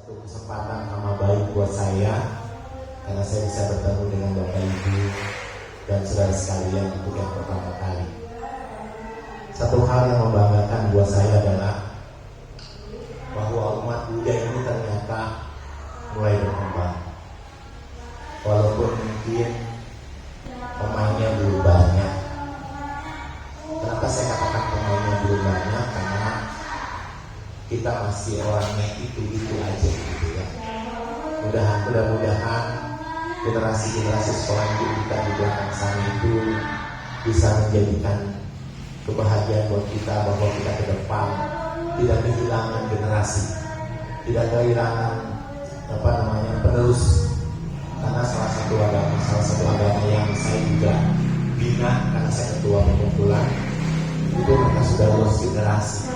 satu kesempatan nama baik buat saya karena saya bisa bertemu dengan Bapak Ibu dan saudara sekalian untuk yang pertama kali. Satu hal yang membanggakan buat saya adalah bahwa umat Buddha ini ternyata mulai berkembang. Walaupun mungkin pemainnya belum banyak. Kenapa saya katakan pemainnya belum banyak? Karena kita masih orangnya itu aja gitu ya. Mudah-mudahan generasi-generasi sekolah hidup kita di belakang sana itu bisa menjadikan kebahagiaan buat kita bahwa kita ke depan tidak kehilangan generasi, tidak kehilangan penerus. Karena salah satu agama yang saya juga bina karena saya ketua perkumpulan itu mereka sudah lulus generasi.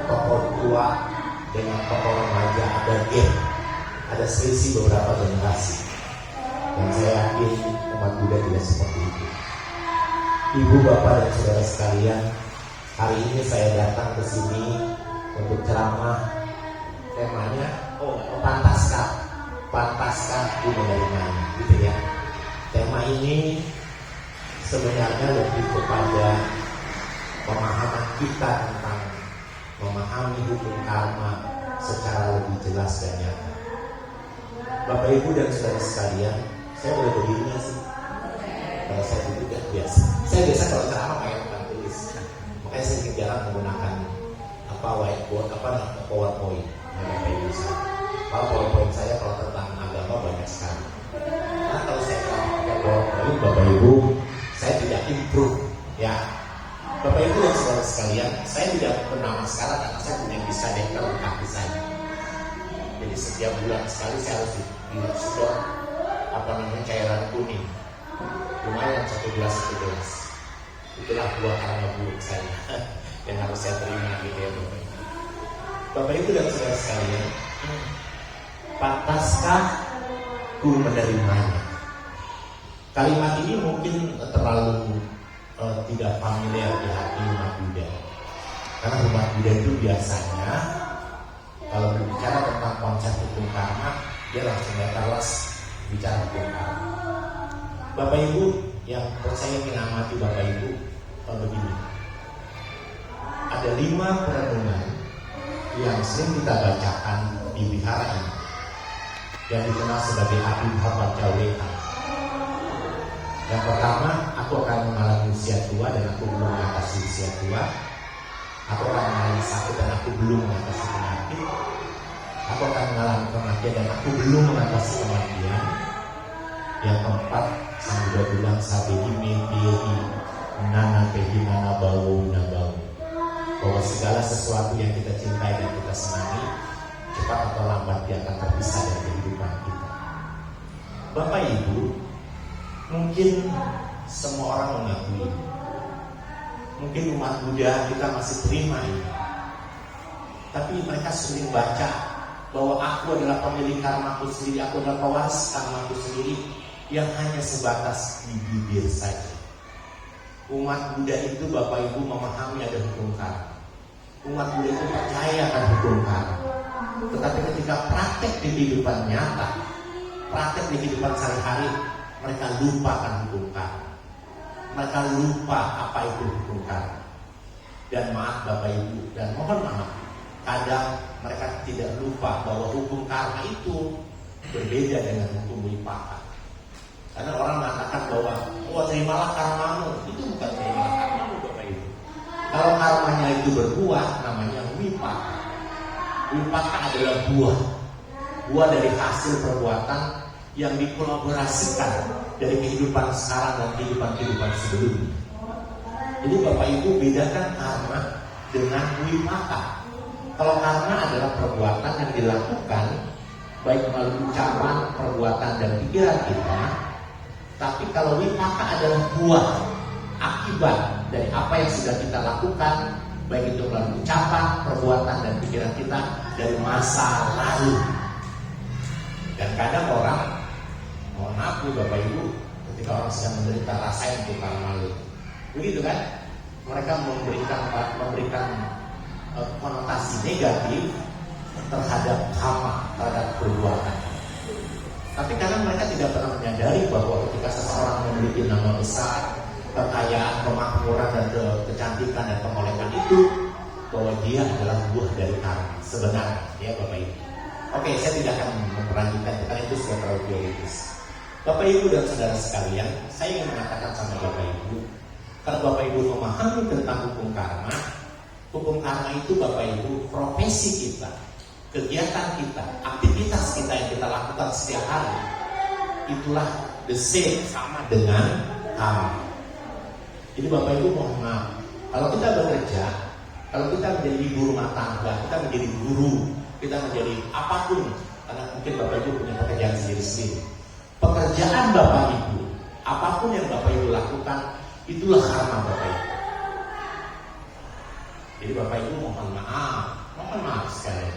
Tokoh tua dengan tokoh remaja ada gap, ada selisih beberapa generasi. Dan saya yakin umat Buddha tidak seperti itu. Ibu, bapak, dan saudara sekalian, hari ini saya datang ke sini untuk ceramah. Temanya, pantaskah ku menerimanya, gitu ya. Tema ini sebenarnya lebih kepada pemahaman kita tentang memahami hukum karma secara lebih jelas dan nyata. Bapak, Ibu, dan saudara sekalian, saya boleh berdiri nggak sih? Kalau saya duduk ya biasa. Saya biasa kalau ceramah pakai papan tulis. Makanya saya sedikit jarang menggunakan whiteboard, PowerPoint. Bapak Ibu saya. Kalau PowerPoint saya kalau tentang agama banyak sekali. Karena kalau saya pakai PowerPoint, Bapak Ibu, saya tidak improve, ya. Bapak Ibu dan saudara sekalian, saya tidak pernah masalah karena saya punya visa dental di kaki saya. Jadi setiap bulan sekali saya harus disedot cairan kuning. Lumayan 1 gelas. Itulah buah karma buruk saya yang harus saya terima gitu ya Bapak Ibu. Bapak Ibu dan saudara sekalian, pantaskah ku menerimanya? Kalimat ini mungkin terlalu tidak familiar di hati umat Buddha. Karena umat Buddha itu biasanya kalau berbicara tentang konsep hukum karma, dia langsung terus bicara hukum karma. Bapak Ibu yang saya mengamati Bapak Ibu begini, ada 5 perenungan yang sering kita bacakan di wihara ini yang dikenal sebagai Abhidhamma. Yang pertama, aku akan mengalami usia tua dan aku belum mengatasi usia tua. Aku akan mengalami sakit dan aku belum mengatasi penyakit. Aku akan mengalami kematian dan aku belum mengatasi kematian. Yang keempat, Sang Buddha bilang sabehi mediehi nana pehi nana bau nabau, bahwa segala sesuatu yang kita cintai dan kita senangi cepat atau lambat dia akan terpisah dari kehidupan kita. Bapak Ibu, mungkin semua orang mengakui, mungkin umat Buddha kita masih terima ini, tapi mereka sering baca bahwa aku adalah pemilik karmaku sendiri, aku adalah pewaris karmaku sendiri, yang hanya sebatas di bibir saja. Umat Buddha itu Bapak Ibu memahami ada hukum karma. Umat Buddha itu percaya akan hukum karma. Tetapi ketika praktek di kehidupan nyata, praktek di kehidupan sehari-hari, mereka lupa akan hukum karma. Mereka lupa apa itu hukum karma. Dan maaf Bapak Ibu, dan mohon maaf, kadang mereka tidak lupa bahwa hukum karma itu berbeda dengan hukum wipaka. Karena orang mengatakan bahwa terimalah karmamu, itu bukan terimalah karmamu Bapak Ibu. Kalau karmanya itu berbuah, namanya wipaka. Wipaka adalah buah dari hasil perbuatan yang dikolaborasikan dari kehidupan sekarang dan kehidupan sebelumnya. Jadi Bapak Ibu bedakan karma dengan wipaka. Kalau karma adalah perbuatan yang dilakukan baik melalui ucapan, perbuatan, dan pikiran kita. Tapi kalau wipaka adalah buah akibat dari apa yang sudah kita lakukan, baik itu melalui ucapan, perbuatan, dan pikiran kita dari masa lalu. Dan kadang orang, mohon maaf Bapak Ibu, ketika orang sedang menderita rasain itu karma lalu, begitu kan? Mereka memberikan konotasi negatif terhadap karma. terhadap perbuatan. Tapi karena mereka tidak pernah menyadari bahwa ketika seseorang memiliki nama besar, kekayaan, kemakmuran, dan kecantikan dan pengolehan itu, bahwa dia adalah buah dari karma sebenarnya, ya Bapak Ibu. Oke, saya tidak akan melanjutkan karena itu sudah terlalu teoritis. Bapak Ibu dan saudara sekalian, saya ingin mengatakan sama Bapak Ibu, kalau Bapak Ibu memahami tentang hukum karma itu Bapak Ibu profesi kita, kegiatan kita, aktivitas kita yang kita lakukan setiap hari, itulah the same, sama dengan karma. Jadi Bapak Ibu mohon maaf, kalau kita bekerja, kalau kita menjadi ibu rumah tangga, kita menjadi guru, kita menjadi apapun, karena mungkin Bapak Ibu punya pekerjaan sendiri-sendiri. Pekerjaan Bapak Ibu, apapun yang Bapak Ibu lakukan, itulah karma Bapak Ibu. Jadi Bapak Ibu mohon maaf sekali.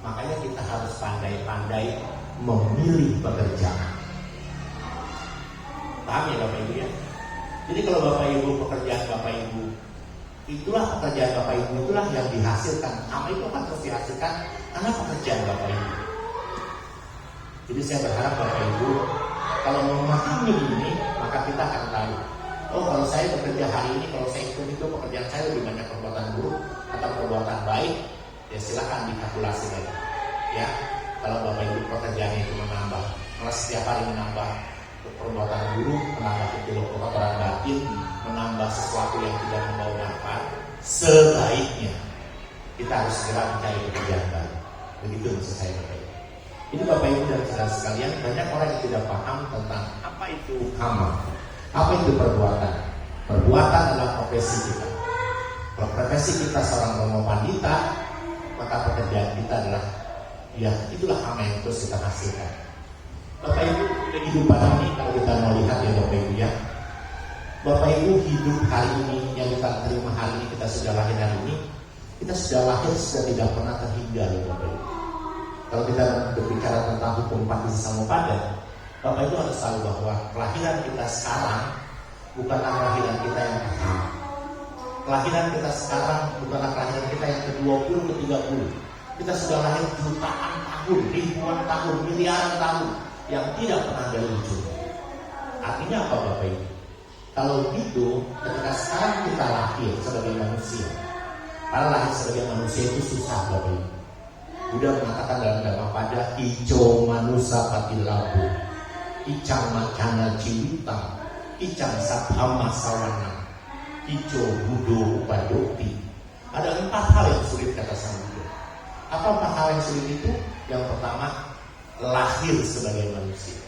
Makanya kita harus pandai-pandai memilih pekerjaan. Paham ya Bapak Ibu ya? Jadi kalau Bapak Ibu pekerjaan Bapak Ibu, itulah pekerjaan Bapak Ibu, itulah yang dihasilkan. Karma itu akan terus dihasilkan karena pekerjaan Bapak Ibu. Jadi saya berharap Bapak Ibu, kalau memahami ini, maka kita akan tahu, oh kalau saya bekerja hari ini, kalau saya itu pekerjaan saya lebih banyak perbuatan buruk atau perbuatan baik, ya silakan dikalkulasi lagi. Ya, kalau Bapak Ibu pekerjaannya itu menambah, malah setiap hari menambah perbuatan buruk, menambah kotoran batin, menambah sesuatu yang tidak membawa manfaat, sebaiknya kita harus segera mencari pekerjaan baru. Begitu maksud saya Bapak Ibu. Ini Bapak Ibu dan saudara sekalian, banyak orang yang tidak paham tentang apa itu karma, apa itu perbuatan. Perbuatan adalah profesi kita. Kalau profesi kita seorang romo pandita, maka pekerjaan kita adalah, ya itulah karma yang terus kita hasilkan. Bapak Ibu, kehidupan ini kalau kita mau lihat ya Bapak Ibu ya, Bapak Ibu hidup hari ini, yang kita terima hari ini, kita sudah lahir hari ini, kita sudah lahir sudah tidak pernah terhingga ya Bapak Ibu. Kalau kita berbicara tentang hukum Patisamuppada, Bapak Ibu harus tahu bahwa kelahiran kita sekarang bukanlah kelahiran kita yang pertama. Kelahiran kita sekarang bukanlah kelahiran kita yang ke-20, ke-30. Kita sudah lahir jutaan tahun, ribuan tahun, miliaran tahun yang tidak pernah ada ujung. Artinya apa Bapak Ibu? Kalau gitu, ketika sekarang kita lahir sebagai manusia, karena lahir sebagai manusia itu susah Bapak Ibu. Buddha mengatakan dalam Dhammapada, ijo manusa patilabu, icang macana ciwita, icang sabhama sawana, ijo budo upadokti. Ada 4 hal yang sulit kata Sang Buddha. Apa 4 hal yang sulit itu? Yang pertama, lahir sebagai manusia.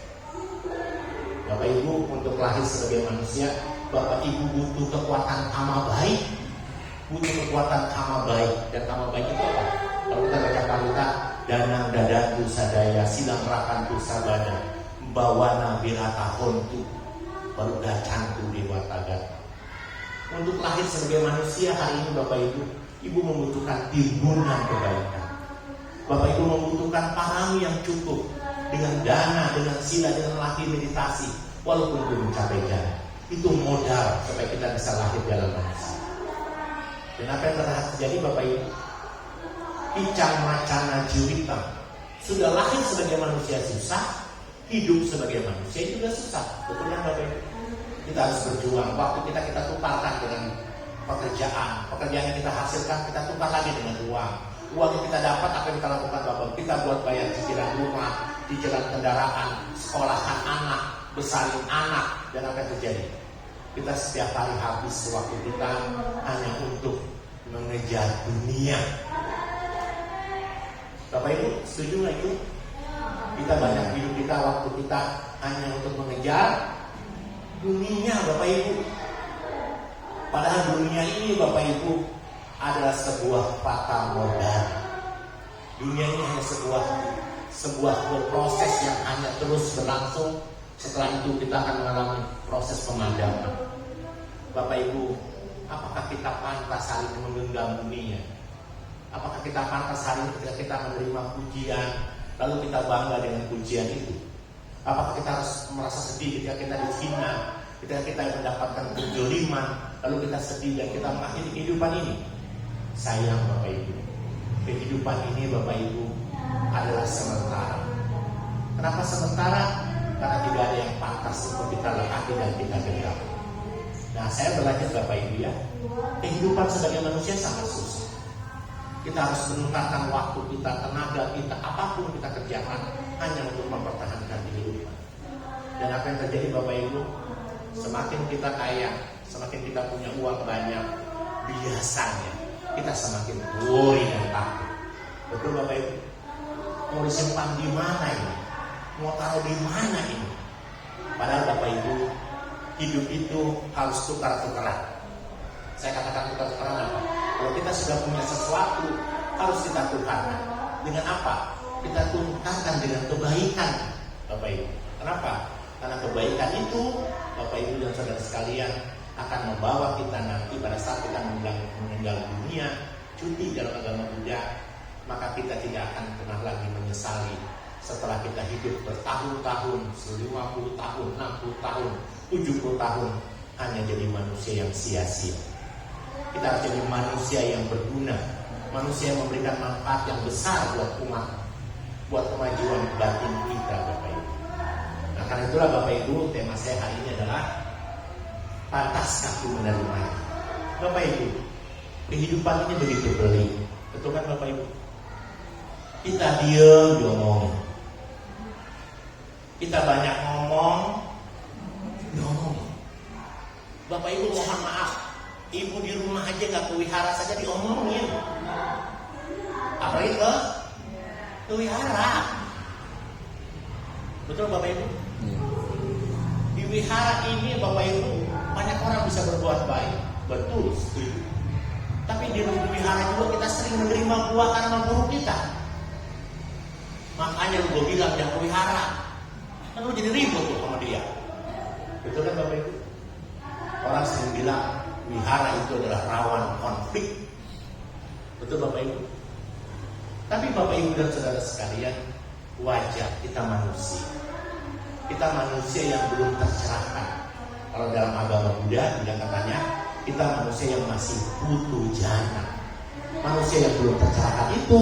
Bapak Ibu, untuk lahir sebagai manusia, Bapak Ibu butuh kekuatan kama baik. Butuh kekuatan kama baik. Dan kama baik itu apa? Kalau kita baca Parita, danang dadatu sadaya, silang rakantu sabada, bawana birata hontu, bergacantu dewata gata. Untuk lahir sebagai manusia hari ini Bapak Ibu, Ibu membutuhkan timbunan kebaikan. Bapak Ibu membutuhkan parami yang cukup, dengan dana, dengan sila, dengan latih meditasi, walaupun belum mencapai jana. Itu modal supaya kita bisa lahir dalam manusia. Dan apa yang terjadi Bapak Ibu? Icang macana jiwita, sudah lahir sebagai manusia susah, hidup sebagai manusia juga susah. Betul kan Bapak Ibu? Kita harus berjuang. Waktu kita tukarkan dengan pekerjaan yang kita hasilkan, kita tukar lagi dengan uang yang kita dapat, apa yang kita lakukan Bapak? Kita buat bayar cicilan rumah, cicilan kendaraan, sekolahkan anak, besarin anak. Dan apa yang terjadi? Kita setiap hari habis waktu kita hanya untuk mengejar dunia. Bapak Ibu setuju nggak itu? Kita banyak hidup kita, waktu kita hanya untuk mengejar dunia Bapak Ibu. Padahal dunia ini Bapak Ibu adalah sebuah fata morgana. Dunia ini hanya sebuah proses yang hanya terus berlangsung. Setelah itu kita akan mengalami proses pemadaman. Bapak Ibu, apakah kita pantas hari ini menggenggam dunia? Apakah kita pantas hari ini ketika kita menerima pujian, lalu kita bangga dengan pujian itu? Apakah kita harus merasa sedih ketika kita dihina, ketika kita mendapatkan kejoliman, lalu kita sedih dan kita mengakhiri kehidupan ini? Sayang Bapak Ibu, kehidupan ini Bapak Ibu adalah sementara. Kenapa sementara? Karena tidak ada yang pantas untuk kita lekati dan kita genggam. Nah, saya berlanjut Bapak Ibu ya. Kehidupan sebagai manusia sangat susah. Kita harus menukarkan waktu kita, tenaga kita, apapun kita kerjakan hanya untuk mempertahankan kehidupan. Dan apa yang terjadi Bapak Ibu? Semakin kita kaya, semakin kita punya uang banyak, biasanya kita semakin worry dan takut. Betul Bapak Ibu? Mau disimpan di mana ini? Mau taruh di mana ini? Padahal Bapak Ibu, hidup itu harus tukar-tukaran. Saya katakan tukar-tukaran apa? Kalau kita sudah punya sesuatu, harus kita tukarkan. Dengan apa? Kita tukarkan dengan kebaikan, Bapak Ibu. Kenapa? Karena kebaikan itu, Bapak Ibu dan saudara sekalian, akan membawa kita nanti pada saat kita meninggal dunia, cuti dalam agama Buddha, maka kita tidak akan pernah lagi menyesali setelah kita hidup bertahun-tahun, 50 tahun, 60 tahun, 70 tahun, hanya jadi manusia yang sia-sia. Kita harus jadi manusia yang berguna, manusia yang memberikan manfaat yang besar buat umat, buat kemajuan batin kita, Bapak Ibu. Nah, karena itulah Bapak Ibu, tema saya hari ini adalah pantaskah aku menerimanya? Bapak Ibu, kehidupan ini begitu pelik, betul kan Bapak Ibu? Kita diam diomongin, kita banyak ngomong, diomongin. Bapak Ibu mohon maaf, ibu di rumah aja gak kewihara saja diomongin, apalagi kewihara. Betul Bapak Ibu? Di wihara ini Bapak Ibu, banyak orang bisa berbuat baik. Betul, setuju. Tapi di wihara juga kita sering menerima buah karma buruk kita. Makanya gue bilang jangan wihara, kan lu jadi ribut tuh sama dia. Betul kan Bapak Ibu? Orang sering bilang wihara itu adalah rawan konflik. Betul Bapak Ibu? Tapi Bapak Ibu dan saudara sekalian, wajar kita manusia. Kita manusia yang belum tercerahkan. Kalau dalam agama Buddha bilang katanya, kita manusia yang masih putu jana. Manusia yang belum tercerahkan itu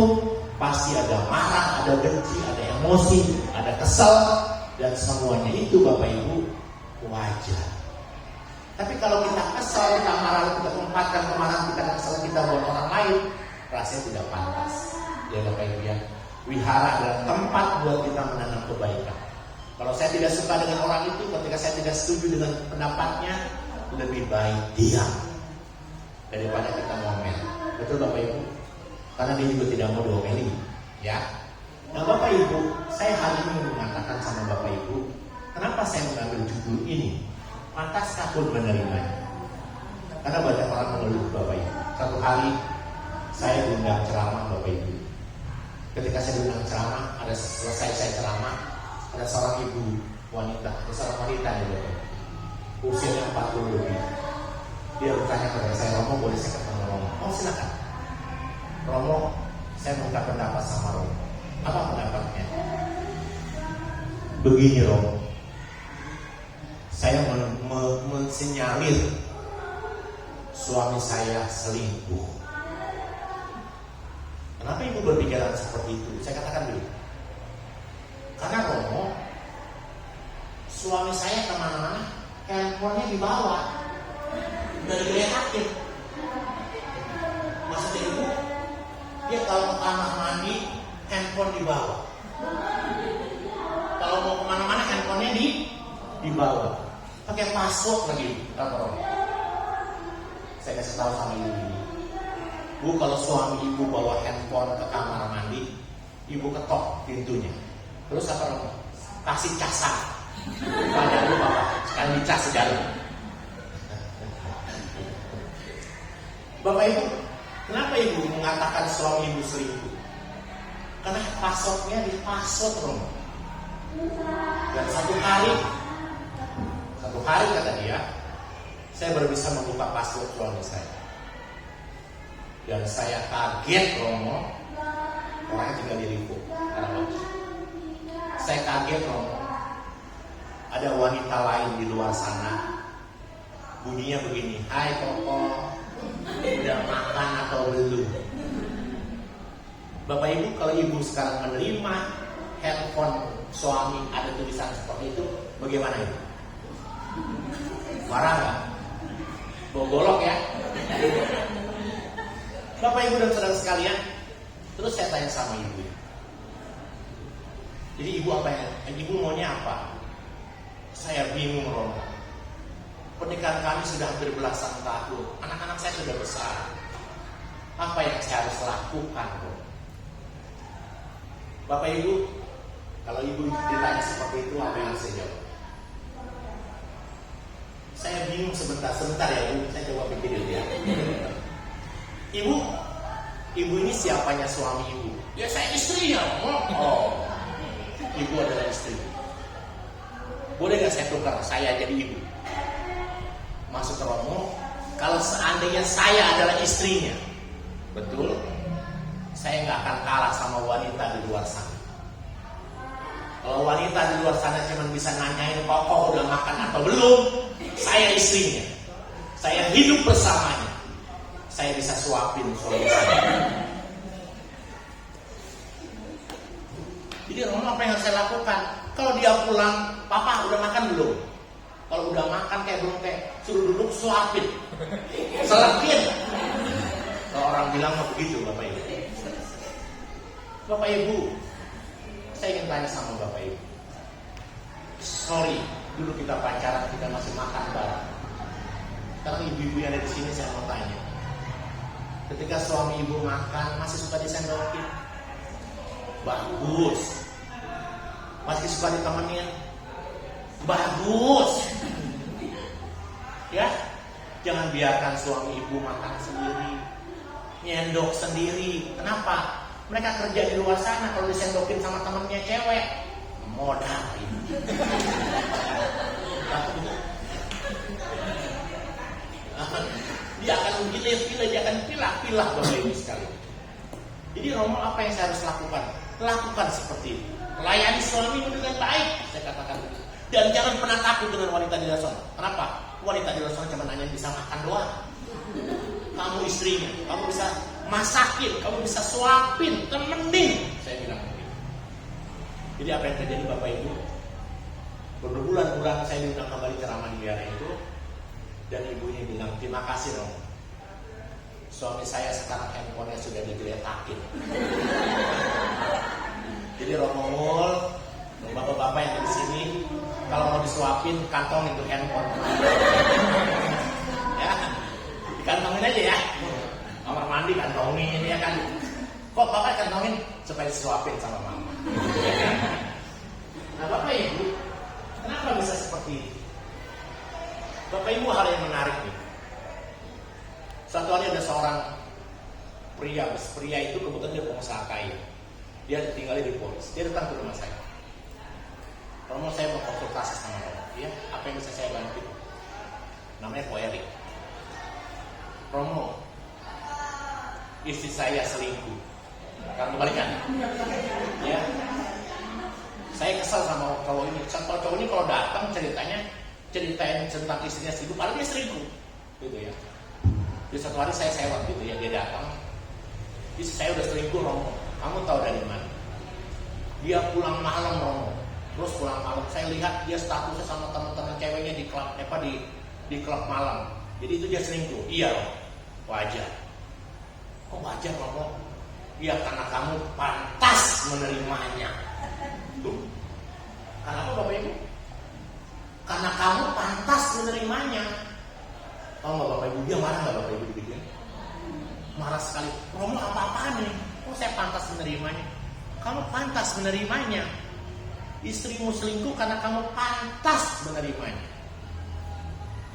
pasti ada marah, ada benci, ada emosi, ada kesel, dan semuanya itu Bapak Ibu wajar. Tapi kalau kita kesel, kita marah, kita tempatkan kemarahan kita, kesel kita buat orang lain, rasanya tidak pantas. Ya Bapak Ibu ya, wihara adalah tempat buat kita menanam kebaikan. Kalau saya tidak suka dengan orang itu, ketika saya tidak setuju dengan pendapatnya, lebih baik diam daripada kita ngomel. Betul Bapak Ibu? Karena dia juga tidak mau diomeli, ya. Nah Bapak Ibu, saya hari ini mengatakan sama Bapak Ibu, kenapa saya mengambil judul ini? Pantaskah aku menerimanya? Karena banyak orang mengeluh Bapak Ibu. Satu hari saya diundang ceramah Bapak Ibu. Ketika saya diundang ceramah, ada selesai saya ceramah, ada seorang ibu wanita, ada seorang wanita ya Bapak Ibu, usianya 40 lebih. Dia bertanya kepada saya, Romo boleh saya ketemu Romo? Oh silakan. Romo, saya minta pendapat sama Romo. Apa pendapatnya? Begini Romo, saya mensinyalir suami saya selingkuh. Kenapa ibu berpikiran seperti itu? Saya katakan dulu, karena Romo, suami saya kemana-mana handphonenya dibawa, udah dilihatin. Maksudnya ibu, dia kalau ke kamar mandi handphone dibawa, kalau mau kemana-mana handphonenya dibawa, pakai password lagi, kata Romo. Saya kasih tahu sama ibu ini, Bu, kalau suami ibu bawa handphone ke kamar mandi, ibu ketok pintunya. Terus apa Romo? Kasih casan. Banyak dulu Bapak, sekali dicas di dalam. Bapak Ibu, kenapa ibu mengatakan suami ibu selingkuh? Karena passwordnya di password Romo. Dan satu hari kata dia, saya baru bisa membuka password suami saya. Dan saya kaget Romo, orangnya tinggal di Lipo, Karawaci. Saya kaget Romo, ada wanita lain di luar sana. Bunyinya begini, hai Koko, udah makan atau belum? Bapak Ibu, kalau ibu sekarang menerima handphone suami ada tulisan seperti itu, bagaimana itu? Marah nggak? Golok ya? Bapak Ibu dan saudara sekalian, terus saya tanya sama ibu. Jadi ibu apa ya? Ibu maunya apa? Saya bingung, Romo. Pernikahan kami sudah hampir belasan tahun. Anak-anak saya sudah besar. Apa yang saya harus lakukan, Romo? Bapak Ibu, kalau ibu ditanya seperti itu, apa yang harus saya jawab? Saya bingung sebentar ya Bu, saya coba pikir dulu ya. Ibu ini siapanya suami ibu? Ya saya istrinya. Oh, ibu adalah istri. Boleh gak saya tukar saya jadi ibu? Maksud Romo, kalau seandainya saya adalah istrinya, betul? Saya nggak akan kalah sama wanita di luar sana. Kalau wanita di luar sana cuma bisa nanyain kok udah makan atau belum, saya istrinya. Saya hidup bersamanya. Saya bisa suapin suami saya. Jadi Romo, apa yang harus saya lakukan? Kalau dia pulang, Papa udah makan belum? Kalau udah makan kayak belum suruh duduk suapin. Selepin. Kalau orang bilang mau begitu Bapak Ibu. Bapak Ibu, saya ingin tanya sama Bapak Ibu. Sorry, dulu kita pacaran, kita masih makan bareng. Sekarang ibu-ibu yang ada di sini saya mau tanya. Ketika suami ibu makan, masih suka disendokin? Bagus. Masih suka ditemenin? Bagus. Ya, jangan biarkan suami ibu makan sendiri, nyendok sendiri. Kenapa? Mereka kerja di luar sana, kalau disendokin sama temennya cewek, modal ini. Dia akan gile-gile, dia akan pilah-pilah Bapak Ibu sekalian. Jadi Romo, apa yang saya harus lakukan? Lakukan seperti itu. Layani suamimu dengan baik, saya katakan. Dan jangan pernah takut dengan wanita di luar sana. Kenapa? Wanita di luar sana cuma hanya bisa makan doang. Kamu istrinya, kamu bisa masakin, kamu bisa suapin, temenin. Saya bilang begitu. Jadi apa yang terjadi Bapak Ibu? Berbulan-bulan saya diundang kembali ceramah di biara itu. Dan ibu ini bilang, terima kasih Romo. Suami saya sekarang handphonenya sudah digeletakin. Jadi Romo Mul, bapak-bapak yang di sini, kalau mau disuapin, kantongin tuh handphone. Ya, dikantongin aja ya. Kamar mandi kantongin ya kan. Kok bapak kantongin supaya disuapin sama mama. Nah Bapak Ibu, kenapa bisa seperti ini? Bapak Ibu, hal yang menarik nih. Satu hari ada seorang pria itu kebetulan dia pengusaha kaya. Dia tinggal di Polis. Dia datang ke rumah saya. Romo, saya mau konsultasi sama Romo. Ya, apa yang bisa saya bantu? Namanya Ko Erik. Romo, istri saya selingkuh. Karena kebalikan. Ya. Saya kesal sama cowok ini. Kalau cowok ini kalau datang ceritain tentang istrinya selingkuh, padahal dia selingkuh, gitu ya. Di satu hari saya sewa gitu ya, dia datang. Istri saya udah selingkuh Romo. Kamu tahu dari mana? Dia pulang malam Romo. Terus pulang malam saya lihat dia statusnya sama teman-teman ceweknya di klub di klub malam. Jadi itu dia selingkuh. Iya Romo. Wajar. Kok wajar Romo? Iya karena kamu pantas menerimanya. Tuh. Karena apa Bapak Ibu? Karena kamu pantas menerimanya. Oh nggak Bapak Ibu, dia marah nggak Bapak Ibu begitu ya? Marah sekali. Romo apa-apaan nih? Oh saya pantas menerimanya. Kamu pantas menerimanya. Istrimu selingkuh karena kamu pantas menerimanya.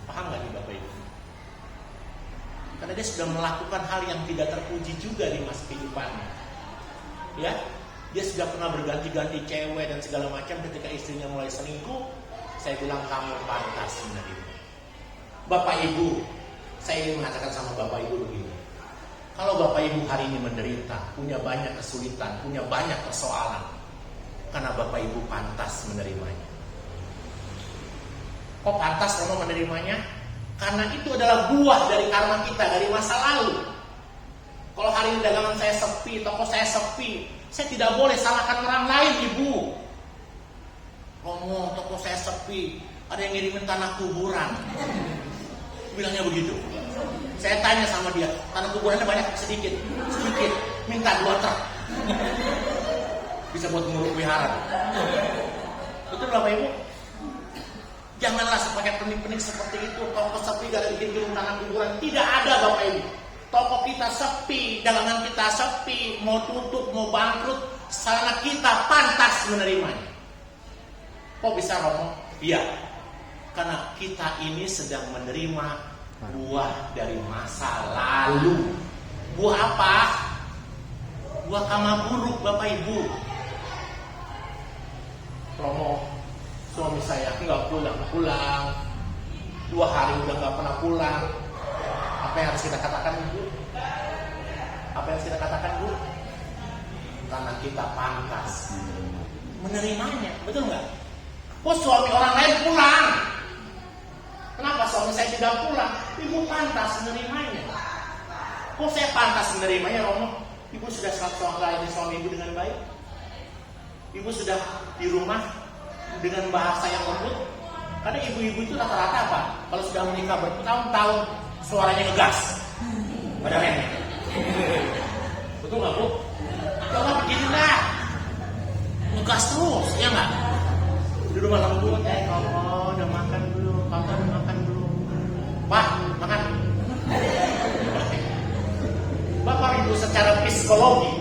Paham nggak nih Bapak Ibu? Karena dia sudah melakukan hal yang tidak terpuji juga di masa kehidupannya. Ya, dia sudah pernah berganti-ganti cewek dan segala macam. Ketika istrinya mulai selingkuh, saya bilang kamu pantas menerima. Bapak Ibu, saya ingin mengatakan sama Bapak Ibu begini. Kalau Bapak Ibu hari ini menderita, punya banyak kesulitan, punya banyak persoalan, karena Bapak Ibu pantas menerimanya. Kok pantas Romo menerimanya? Karena itu adalah buah dari karma kita dari masa lalu. Kalau hari ini dagangan saya sepi, toko saya sepi. Saya tidak boleh salahkan orang lain, Ibu. Romo, toko saya sepi, ada yang ngirimin tanah kuburan. Bilangnya begitu. Saya tanya sama dia, tanah kuburannya banyak sedikit, minta 2 truk. Bisa buat nguruk wihara. Betul Bapak Ibu? Janganlah sebagai penik-penik seperti itu. Toko sepi gak ada bikin tanah kuburan. Tidak ada Bapak Ibu. Toko kita sepi, dagangan kita sepi, mau tutup, mau bangkrut, sana kita pantas menerimanya. Kok bisa Romo? Iya, karena kita ini sedang menerima buah dari masa lalu. Buah apa? Buah kama buruk Bapak Ibu. Romo, suami saya nggak pulang. 2 hari udah nggak pernah pulang. Apa yang harus kita katakan Ibu? Apa yang harus kita katakan Bu? Karena kita pantas menerimanya, betul nggak? Kok suami orang lain pulang? Kenapa suami saya tidak pulang? Ibu pantas menerimanya. Kok saya pantas menerimanya Romo? Ibu sudah melayani suami ibu dengan baik. Ibu sudah di rumah dengan bahasa yang lembut. Karena ibu-ibu itu rata-rata apa? Kalau sudah menikah bertahun-tahun, suaranya ngegas. Ada remeh. Betul nggak Bu? Coba beginilah. Ngegas terus, ya nggak? Di rumah lembut, kamu udah makan belum? Kamu udah makan belum? Pak, makan. Bapak Ibu secara psikologi,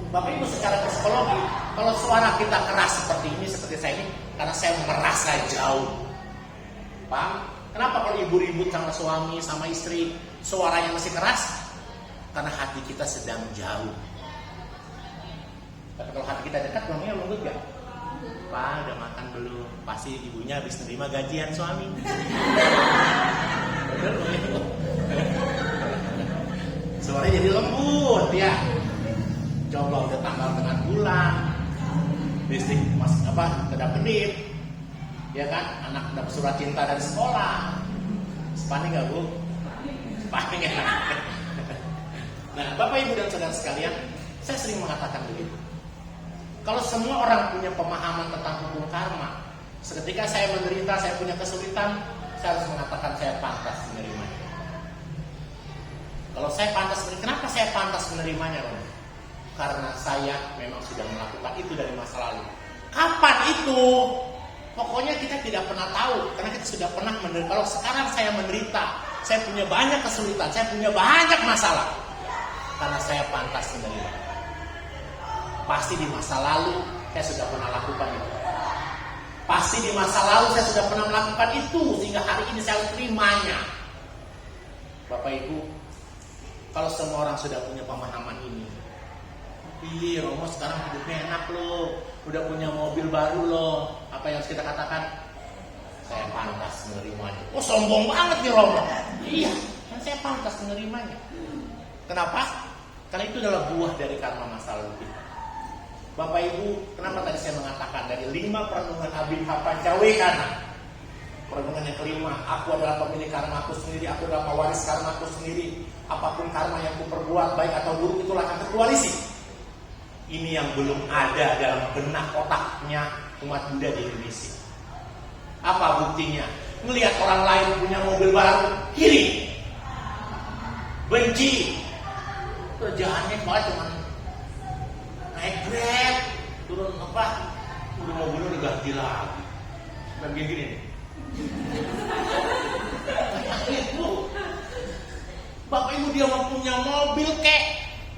Bapak Ibu secara psikologi, kalau suara kita keras seperti ini, seperti saya ini, karena saya merasa jauh. Paham? Kenapa kalau ibu ribut sama suami, sama istri, suaranya masih keras? Karena hati kita sedang jauh. Tapi kalau hati kita dekat, suaminya lembut gak? Pak, udah makan belum? Pasti ibunya habis nerima gajian suami. Suaranya jadi lembut ya. Coba udah tanggal tengah bulan, listrik kedap-kedip, ya kan? Anak dapat surat cinta dari sekolah. Panik nggak Bu? Panik ya. Nah, Bapak Ibu dan saudara sekalian, saya sering mengatakan begitu. Kalau semua orang punya pemahaman tentang hukum karma, seketika saya menderita, saya punya kesulitan, saya harus mengatakan saya pantas menerimanya. Kalau saya pantas menerimanya, kenapa saya pantas menerimanya, Romo? Karena saya memang sudah melakukan itu dari masa lalu. Kapan itu? Pokoknya kita tidak pernah tahu, karena kita sudah pernah menderita. Kalau sekarang saya menderita, saya punya banyak kesulitan, saya punya banyak masalah, karena saya pantas menerima. Pasti di masa lalu saya sudah pernah lakukan itu. Pasti di masa lalu saya sudah pernah melakukan itu, sehingga hari ini saya harus terimanya. Bapak Ibu, kalau semua orang sudah punya pemahaman ini, iya Romo sekarang hidupnya enak loh, udah punya mobil baru loh, apa yang harus kita katakan? Saya pantas menerimanya. Oh sombong banget nih Romo. Iya, kan saya pantas menerimanya. Kenapa? Karena itu adalah buah dari karma masa lalu kita. Bapak Ibu, kenapa tadi saya mengatakan dari 5 perenungan Abinha Pancawekana? Perenungan yang kelima, aku adalah pemilik karma aku sendiri, aku adalah pewaris karma aku sendiri. Apapun karma yang kuperbuat, baik atau buruk, itulah akan terkoalisi. Ini yang belum ada dalam benak otaknya umat Buddha di Indonesia. Apa buktinya? Melihat orang lain punya mobil baru, iri, benci. Kerjaannya malah cuma naik Grab, turun udah mobilnya diganti lagi. Dan gini nih. Bapak Ibu dia mau punya mobil kek,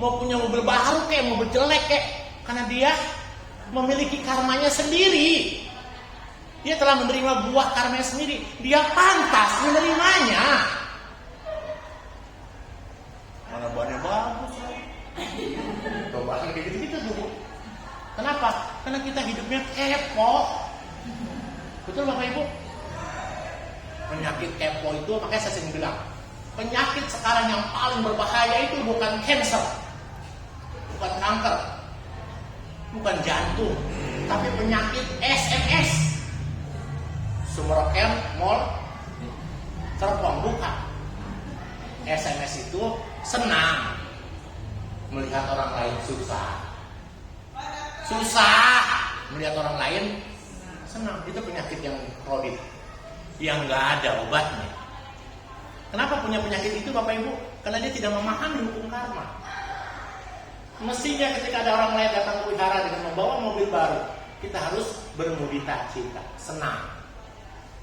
mau punya mobil baru kek, mobil jelek kek, karena dia memiliki karmanya sendiri. Dia telah menerima buah karmanya sendiri. Dia pantas menerimanya. Mana bahannya bagus ya? Bahan kayak gitu-gitu dulu. Kenapa? Karena kita hidupnya kepo. Betul Bapak Ibu? Penyakit kepo itu, makanya saya sering bilang, penyakit sekarang yang paling berbahaya itu bukan cancer, bukan kanker, bukan jantung, tapi penyakit SMS. Sumrokem, mall, telepon, bukan. SMS itu senang, melihat orang lain susah. Susah melihat orang lain senang. Itu penyakit yang kronik, yang nggak ada obatnya. Kenapa punya penyakit itu Bapak Ibu? Karena dia tidak memahami hukum karma. Mestinya ketika ada orang lain datang ke wihara dengan membawa mobil baru, kita harus bermudita cita, senang.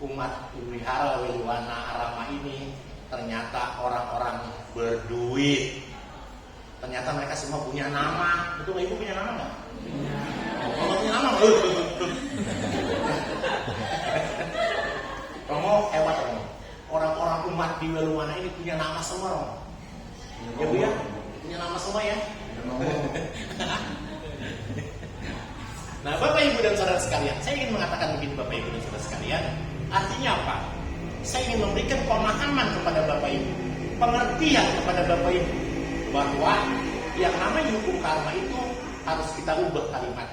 Umat wihara Weliwana Arama ini ternyata orang-orang berduit. Ternyata mereka semua punya nama. Betul Ibu punya nama nggak? Kalau punya nama, Romo hebat Romo. Orang-orang umat di Weliwana ini punya nama semua Romo. Ya Bu ya, punya nama semua ya. Nah Bapak Ibu dan Saudara sekalian, saya ingin mengatakan begini Bapak Ibu dan Saudara sekalian. Artinya apa? Saya ingin memberikan pemahaman kepada Bapak Ibu, pengertian kepada Bapak Ibu, bahwa yang namanya hukum karma itu harus kita ubah kalimat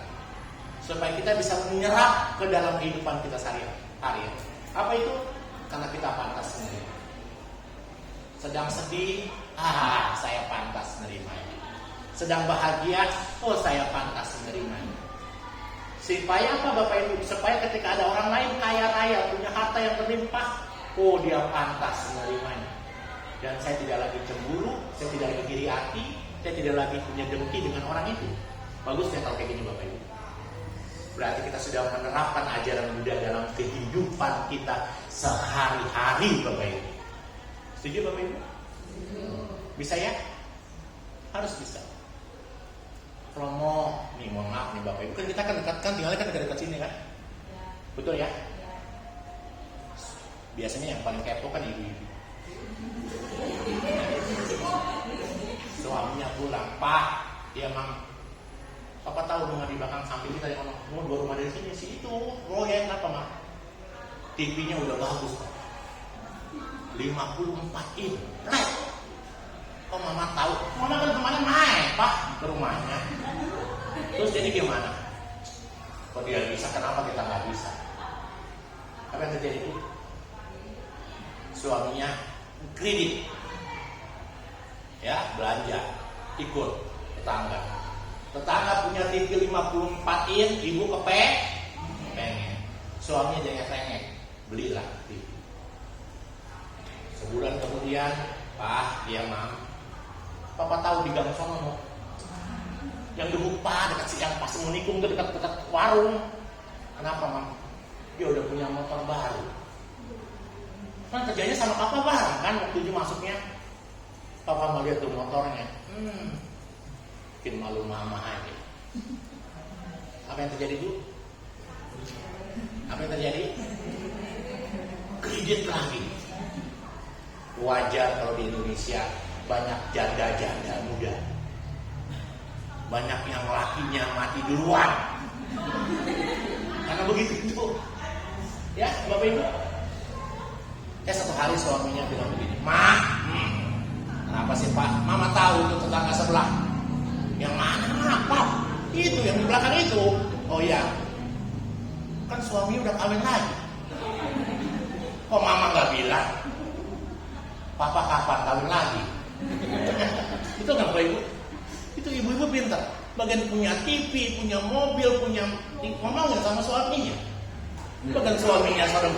supaya kita bisa menyerap ke dalam kehidupan kita sehari-hari. Apa itu? Karena kita pantas menerima. Sedang sedih, saya pantas menerimanya. Sedang bahagia, saya pantas menerimanya. Supaya apa Bapak Ibu? Supaya ketika ada orang lain kaya raya, punya harta yang berlimpah, dia pantas menerimanya. Dan saya tidak lagi cemburu, saya tidak lagi iri hati, saya tidak lagi punya dengki dengan orang itu. Bagusnya kalau kayak gini Bapak Ibu. Berarti kita sudah menerapkan ajaran Buddha dalam kehidupan kita sehari-hari Bapak Ibu. Setuju Bapak Ibu? Bisa ya? Harus bisa. Romo, nih mohon maaf nih Bapak Ibu, kan kita kan dekat, kan tinggalnya kan dekat sini kan? Ya. Betul ya? Biasanya yang paling kepo kan ibu-ibu. Suaminya pulang, Pak, ya Mam, Papa tahu rumah di belakang samping kita yang mau dua rumah dari sini sih itu. Oh ya kenapa Mak? TV-nya udah bagus Pak. 54 in. Kok Mama tahu? Mama kan kemarin naik Pak ke rumahnya. Terus jadi gimana? Kok dia bisa? Kenapa kita nggak bisa? Apa yang terjadi itu? Suaminya kredit, ya belanja, ikut tetangga. Tetangga punya TV 54 in, ibu pengen. Suaminya jengek-jengek, belilah TV. Sebulan kemudian, Pak, iya Mam, Papa tahu di gang sono yang dilupa dekat siang pas mau nikung tuh dekat warung. Kenapa Mam? Dia udah punya motor baru. Kan kerjanya sama Papa bareng kan waktu itu masuknya. Papa melihat tuh motornya. Bikin malu Mama aja. Apa yang terjadi dulu? Apa yang terjadi? Kredit lagi. Wajar kalau di Indonesia banyak janda-janda muda. Banyak yang lakinya mati duluan. Karena begitu itu. Ya, Bapak Ibu. Satu hari suaminya bilang begini, "Ma, kenapa sih Pak? Mama tahu itu tetangga sebelah." Yang mana apa? Itu yang di belakang itu. Oh iya. Kan suami udah kawin lagi. Kok Mama nggak bilang? Papa kapan kawin lagi? Itu nggak Bapak Ibu? Itu ibu-ibu pintar. Bagian punya TV, punya mobil, punya ngomongin sama suaminya. Bagian suaminya saudara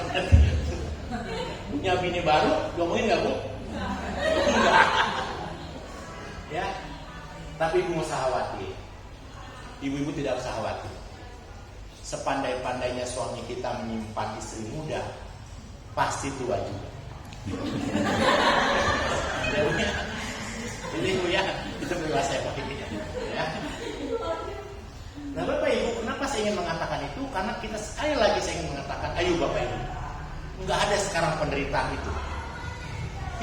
punya bini baru, ngomongin nggak Bu? Enggak. Ya. Tapi ibu usah khawatir. Ibu-ibu tidak usah khawatir. Sepandai-pandainya suami kita menyimpan istri muda, pasti tua juga. Jadi Bu ya, itu bebas saya pakai ya. Nah Bapak Ibu, kenapa saya ingin mengatakan itu? Karena kita sekali lagi saya ingin mengatakan, ayo Bapak Ibu, nggak ada sekarang penderitaan itu.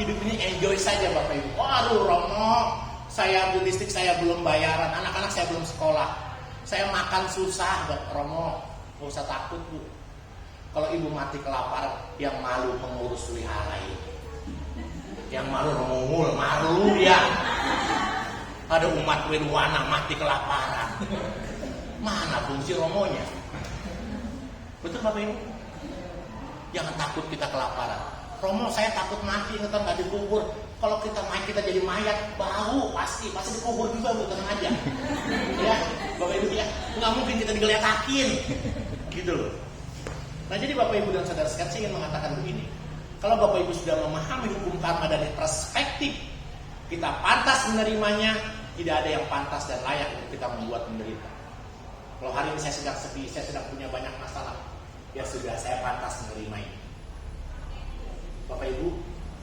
Hidup ini enjoy saja Bapak Ibu. Aduh Romo, saya ambil listrik saya belum bayaran, anak-anak saya belum sekolah, saya makan susah. Romo, nggak usah takut Bu. Kalau ibu mati kelaparan, yang malu pengurus wihara ini. Yang malu Romo, malu ya. Ada umat Weliwana mati kelaparan. Mana fungsi Romonya? Betul Bapak Ibu? Jangan takut kita kelaparan. Romo saya takut mati, ntar nggak dikubur. Kalau kita jadi mayat, bau pasti dikubur juga, Bu, tenang aja. Ya, Bapak Ibu ya, nggak mungkin kita digeletakin, gitu loh. Nah, jadi Bapak Ibu dan saudara sekalian, saya ingin mengatakan begini. Kalau Bapak Ibu sudah memahami hukum karma dari perspektif kita pantas menerimanya, tidak ada yang pantas dan layak untuk kita membuat menderita. Kalau hari ini saya sedang sedih, saya sedang punya banyak masalah, ya sudah, saya pantas menerima ini. Bapak Ibu,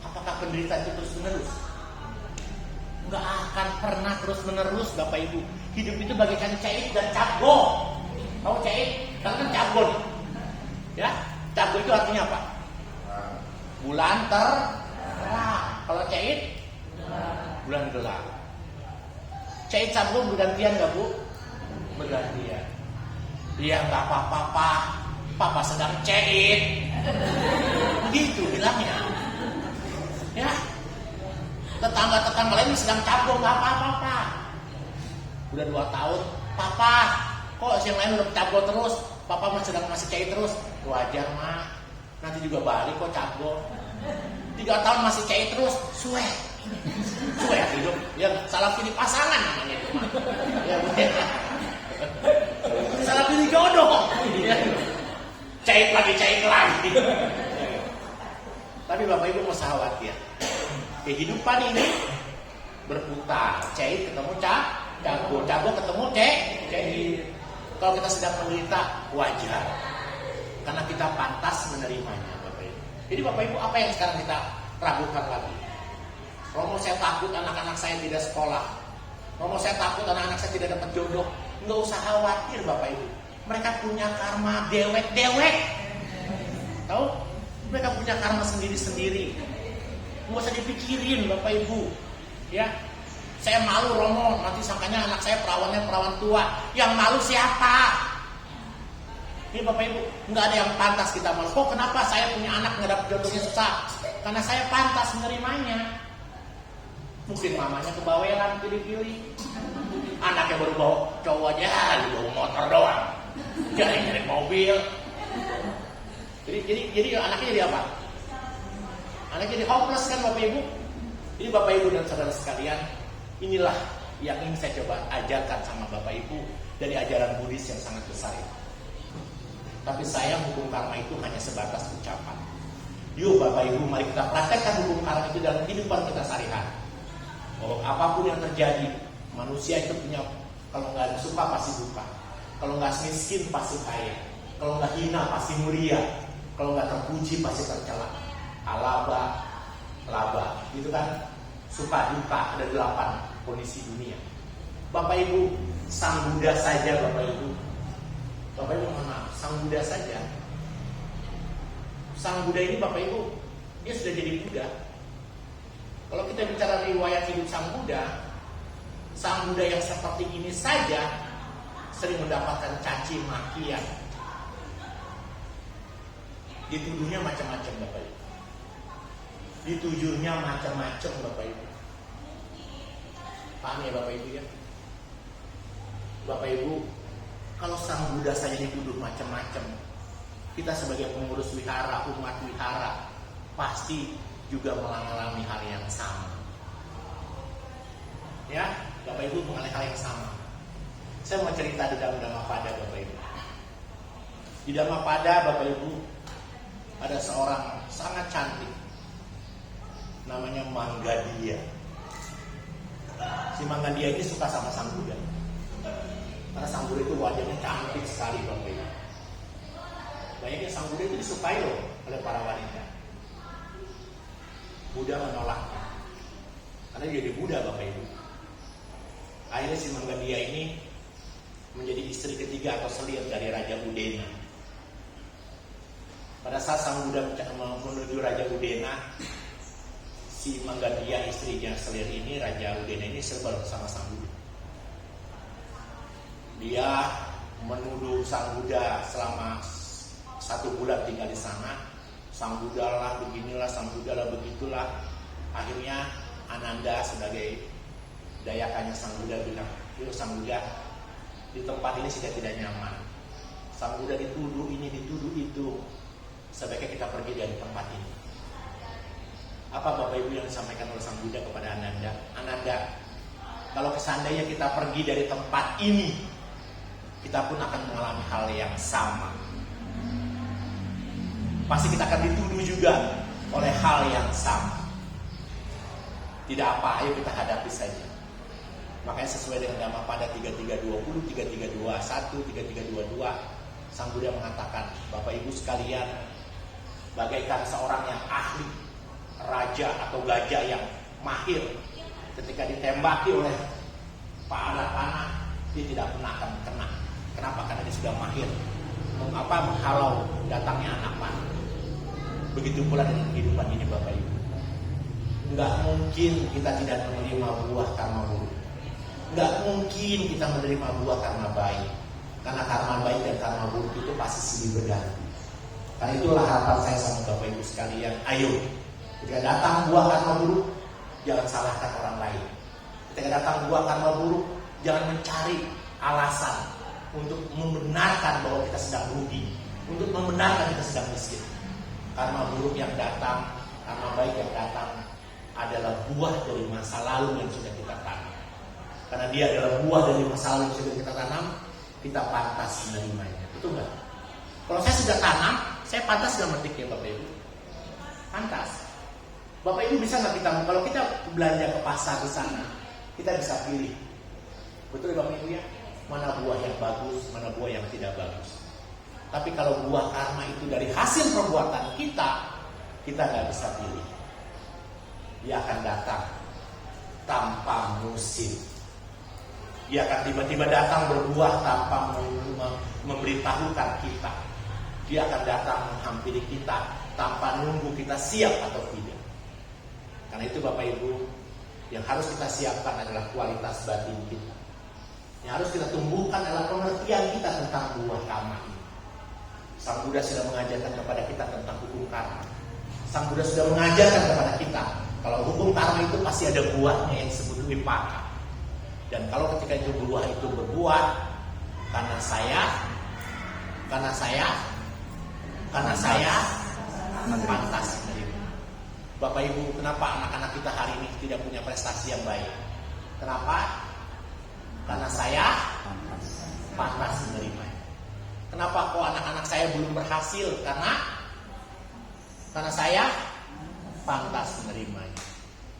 apakah penderitaan itu terus menerus? Nggak akan pernah terus menerus, Bapak Ibu. Hidup itu bagaikan cait dan cabgo. Tahu cait? Kan cabgo nih. Ya, cabgo itu artinya apa? Bulan terang. Kalau cait? Bulan gelap. Cait cabgo bergantian nggak, Bu? Bergantian. Iya, nggak apa-apa, Papa sedang cait. Begitu bilangnya. Ya, tetangga lain sedang cabgo, nggak apa-apa. Udah 2 tahun, Papa, kok yang lain udah cabgo terus, Papa masih cait terus. Wajar, Ma, nanti juga balik kok cabgo. 3 tahun masih cait terus, suwe hidup. Ya, salah pilih pasangan namanya itu, Ma. Ya, salah pilih jodoh. Ya. Cait lagi. Tapi Bapak Ibu mau khawatir. Kehidupan ini berputar. Cait ketemu cabgo ketemu cait. Kalau kita sedang menderita, wajar. Karena kita pantas menerimanya, Bapak Ibu. Jadi Bapak Ibu, apa yang sekarang kita ragukan lagi? Romo, saya takut anak-anak saya tidak sekolah. Romo, saya takut anak-anak saya tidak dapat jodoh. Nggak usah khawatir, Bapak Ibu. Mereka punya karma dewek. Tahu? Mereka punya karma sendiri-sendiri. Nggak usah dipikirin, Bapak Ibu. Ya, saya malu, Romo, nanti sangkanya anak saya perawan tua. Yang malu siapa? Ini Bapak Ibu, nggak ada yang pantas kita malu. Kok kenapa saya punya anak nggak dapat jodohnya susah? Karena saya pantas menerimanya. Mungkin mamanya kebawelan pilih-pilih. Anaknya baru bawa cowok aja, bawa motor doang. Jadi mobil. Jadi anaknya jadi apa? Anaknya jadi hopeless kan, Bapak Ibu? Jadi Bapak Ibu dan saudara sekalian, inilah yang ingin saya coba ajarkan sama Bapak Ibu dari ajaran Buddhis yang sangat besar itu. Tapi sayang, hukum karma itu hanya sebatas ucapan. Yuk Bapak Ibu, mari kita praktekkan hukum karma itu dalam kehidupan kita sehari-hari. Bahwa apapun yang terjadi, manusia itu punya, kalau nggak suka pasti duka, kalau nggak miskin pasti kaya, kalau nggak hina pasti mulia, kalau nggak terpuji pasti tercela. Alaba, laba, gitu kan? Suka duka, ada 8 kondisi dunia. Bapak Ibu, Sang Buddha saja, Bapak Ibu. Bapak Ibu, mohon maaf, Sang Buddha saja. Sang Buddha ini, Bapak Ibu, dia sudah jadi Buddha. Kalau kita bicara riwayat hidup Sang Buddha yang seperti ini saja sering mendapatkan caci makian. Dituduhnya macam-macam, Bapak Ibu. Ditujuhnya macam-macam, Bapak Ibu. Paham ya Bapak Ibu ya? Bapak Ibu, kalau Sang Buddha saja dituduh macam-macam, kita sebagai pengurus wihara, umat wihara, pasti juga mengalami hal yang sama. Ya, Bapak Ibu mengalami hal yang sama. Saya mau cerita di dalam Dhammapada, Bapak Ibu. Di Dhammapada, Bapak Ibu, ada seorang sangat cantik, namanya Manggadia. Si Manggadia ini suka sama Sang Buddha. Karena Sang Buddha itu wajahnya cantik sekali, Bapak Ibu. Bayangin, Sang Buddha itu disukai loh oleh para wanita. Buddha menolaknya. Karena dia jadi Buddha, Bapak Ibu. Akhirnya si Manggadia ini menjadi istri ketiga atau selir dari Raja Udena. Pada saat Sang Buddha menuju Raja Udena, si Manggadia istrinya selir ini, Raja Udena ini serba bersama Sang Buddha. Dia menuduh Sang Buddha selama 1 bulan tinggal di sana. Sang Buddha lah beginilah, Sang Buddha lah begitulah. Akhirnya Ananda sebagai dayakannya Sang Buddha bilang, "Yuk Sang Buddha, di tempat ini sudah tidak nyaman. Sang Buddha dituduh ini, dituduh itu. Sebaiknya kita pergi dari tempat ini." Apa Bapak Ibu yang disampaikan oleh Sang Buddha kepada Ananda? Ananda, kalau seandainya kita pergi dari tempat ini, kita pun akan mengalami hal yang sama. Pasti kita akan dituduh juga oleh hal yang sama. Tidak apa, ayo kita hadapi saja. Makanya sesuai dengan Dhammapada 3320, 3321, 3322, Sang Buddha mengatakan, Bapak Ibu sekalian, bagaikan seorang yang ahli, raja atau gajah yang mahir, ketika ditembaki oleh panah, dia tidak pernah akan kena. Kenapa? Karena dia sudah mahir menghalau datangnya anak panah. Begitu pula dengan kehidupan ini Bapak Ibu. Enggak mungkin kita tidak menerima buah karma buruk. Enggak mungkin kita menerima buah karma baik. Karena karma baik dan karma buruk itu pasti silih berganti. Karena itulah harapan saya sama Bapak Ibu sekalian. Ayo, ketika datang buah karma buruk, jangan salahkan orang lain. Ketika datang buah karma buruk, jangan mencari alasan untuk membenarkan bahwa kita sedang rugi, untuk membenarkan kita sedang miskin. Karma buruk yang datang, karma baik yang datang adalah buah dari masa lalu yang sudah kita tanam. Karena dia adalah buah dari masa lalu yang sudah kita tanam, kita pantas menerimanya. Betul nggak? Kalau saya sudah tanam, saya pantas nggak memetik ya Bapak Ibu? Pantas. Bapak Ibu bisa nggak kita, kalau kita belanja ke pasar di sana, kita bisa pilih. Betul ya Bapak Ibu ya? Mana buah yang bagus, mana buah yang tidak bagus. Tapi kalau buah karma itu dari hasil perbuatan kita nggak bisa pilih. Dia akan datang tanpa musim. Dia akan tiba-tiba datang berbuah tanpa memberitahukan kita. Dia akan datang menghampiri kita tanpa nunggu kita siap atau tidak. Karena itu Bapak Ibu, yang harus kita siapkan adalah kualitas batin kita. Yang harus kita tumbuhkan adalah pengertian kita tentang buah karma ini. Sang Buddha sudah mengajarkan kepada kita tentang hukum karma. Sang Buddha sudah mengajarkan kepada kita kalau hukum karma itu pasti ada buahnya yang disebut wipaka. Dan kalau ketika itu buah itu berbuah, karena saya pantas menerima. Bapak Ibu, kenapa anak-anak kita hari ini tidak punya prestasi yang baik? Kenapa? Karena saya pantas menerima. Kenapa kok anak-anak saya belum berhasil? Karena saya pantas menerimanya.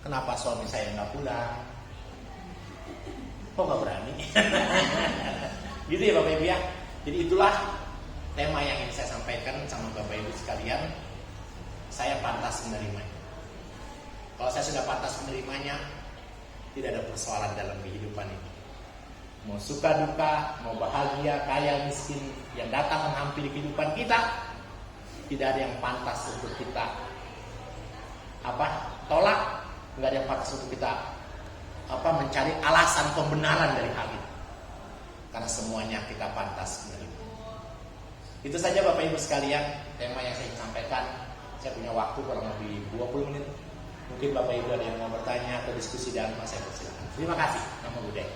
Kenapa suami saya nggak pulang? Kok nggak berani? Gitu ya Bapak Ibu ya. Jadi itulah tema yang ingin saya sampaikan sama Bapak Ibu sekalian. Saya pantas menerimanya. Kalau saya sudah pantas menerimanya, tidak ada persoalan dalam kehidupan ini. Mau suka duka, mau bahagia, kaya, miskin, yang datang menghampiri kehidupan kita, tidak ada yang pantas untuk kita tolak, nggak ada yang pantas untuk kita mencari alasan pembenaran dari hal itu. Karena semuanya kita pantas menerima. Itu saja Bapak Ibu sekalian tema yang saya ingin sampaikan. Saya punya waktu kurang lebih 20 menit. Mungkin Bapak Ibu ada yang mau bertanya atau diskusi dan saya persilakan. Terima kasih. Namo Buddhaya.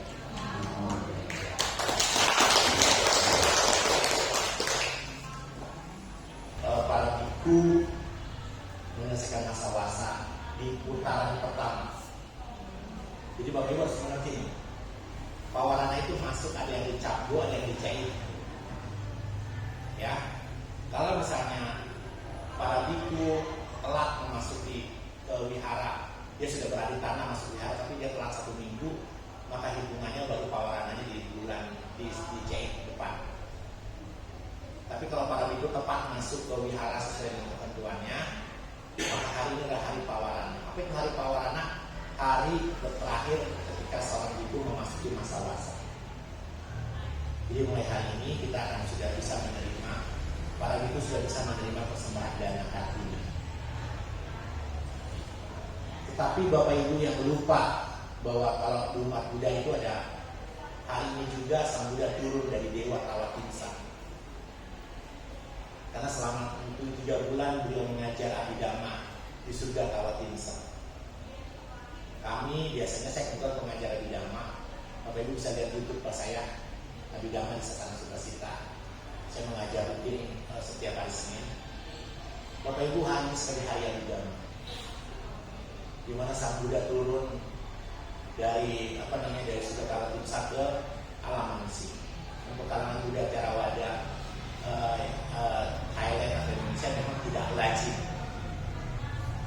Para biku menyelesaikan masa wasa di putaran pertama. Jadi Bapak Ibu harus mengerti ini. Pawarana itu masuk, ada yang dicabut, ada yang dicait. Ya, kalau misalnya para biku telat memasuki wihara, dia sudah berada di tanah masuk wihara, tapi dia telat 1 minggu, maka hitungannya baru pawarananya di bulan di jahit depan. Tapi kalau para biku tepat masuk ke wihara sesuai dengan ketentuannya, maka hari ini adalah hari pawarana. Apa itu hari pawarana? Hari terakhir ketika seorang biku memasuki masa wasa. Jadi mulai hari ini kita akan sudah bisa menerima, para biku sudah bisa menerima persembahan dana hati. Tetapi Bapak Ibu yang lupa bahwa kalau di umat Buddha itu ada hari ini juga Sang Buddha turun dari Dewa Tawatimsa. Karena selama 3 bulan beliau mengajar Abhidhamma di surga Tawatimsa. Kami biasanya saya kebetulan pengajar Abhidhamma. Bapak Ibu bisa lihat YouTube saya Abhidhamma di Sasana Sukacita. Saya mengajar rutin setiap hari Senin. Bapak Ibu hari ini sebagai hari Abhidhamma. di mana Sang Buddha turun dari dari Sugata Pusat ke alam manusia. Untuk kalangan Buddha Theravada Thailand atau Indonesia memang tidak lazim.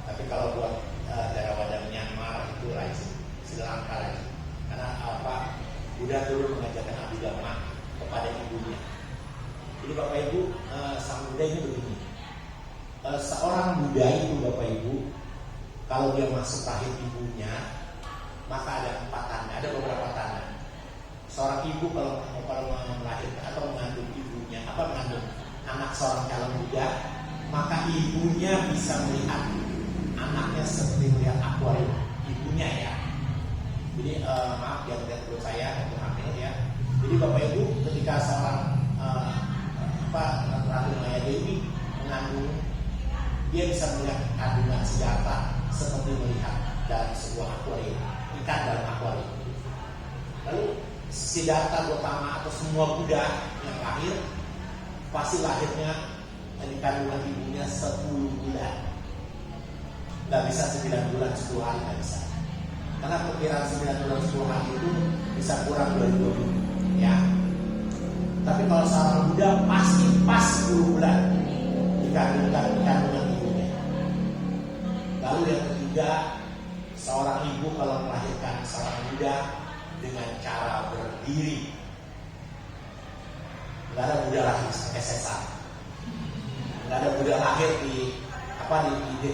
Tapi kalau buat Theravada Myanmar itu lazim, Sri Lanka lazim. Karena Buddha turun mengajarkan abhidhamma kepada ibunya. Jadi Bapak Ibu, Sang Buddha ini begini. Seorang Buddha itu Bapak Ibu, kalau dia masuk rahim ibunya, maka ada 4 tanda, ada beberapa tanda. Seorang ibu kalau melahirkan atau mengandung ibunya, mengandung anak seorang calon Buddha, maka ibunya bisa melihat anaknya seperti melihat akuarium ibunya ya. Jadi maaf yang lihat perut saya untuk hamil ya. Jadi Bapak Ibu, ketika seorang Ratu Maya Dewi mengandung, dia bisa melihat kandungan senjata seperti melihat dalam sebuah akuarium, ikan dalam akuarium. Lalu Siddhartha Gautama atau semua Buddha yang lahir pasti lahirnya di kandungan ibunya 10 bulan. Nggak bisa 9 bulan 10 hari, nggak bisa. Karena perkiraan 9 bulan 10 hari itu bisa kurang dari 2 minggu ya. Tapi kalau seorang Buddha pasti pas 10 bulan di kandungan ibunya. Lalu yang ketiga, seorang ibu kalau melahirkan seorang Buddha dengan cara berdiri. Nggak ada Buddha lahir pakai sesar. Nggak ada Buddha lahir di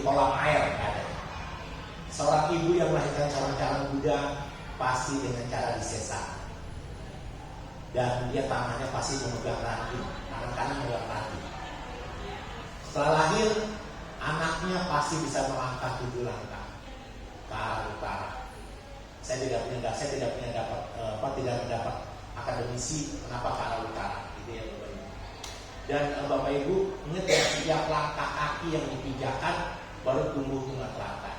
kolam air, nggak ada. Seorang ibu yang melahirkan calon-calon Buddha pasti dengan cara disesar. Dan dia tangannya pasti memegang ranting, tangan kanan memegang ranting. Setelah lahir, anaknya pasti bisa melangkah 7 langkah ke arah utara. Saya tidak mendapat akademisi kenapa ke arah utara, gitu ya Bapak Ibu. Dan Bapak Ibu ingat ya, setiap langkah kaki yang dipijakan baru tumbuh 5 teratai.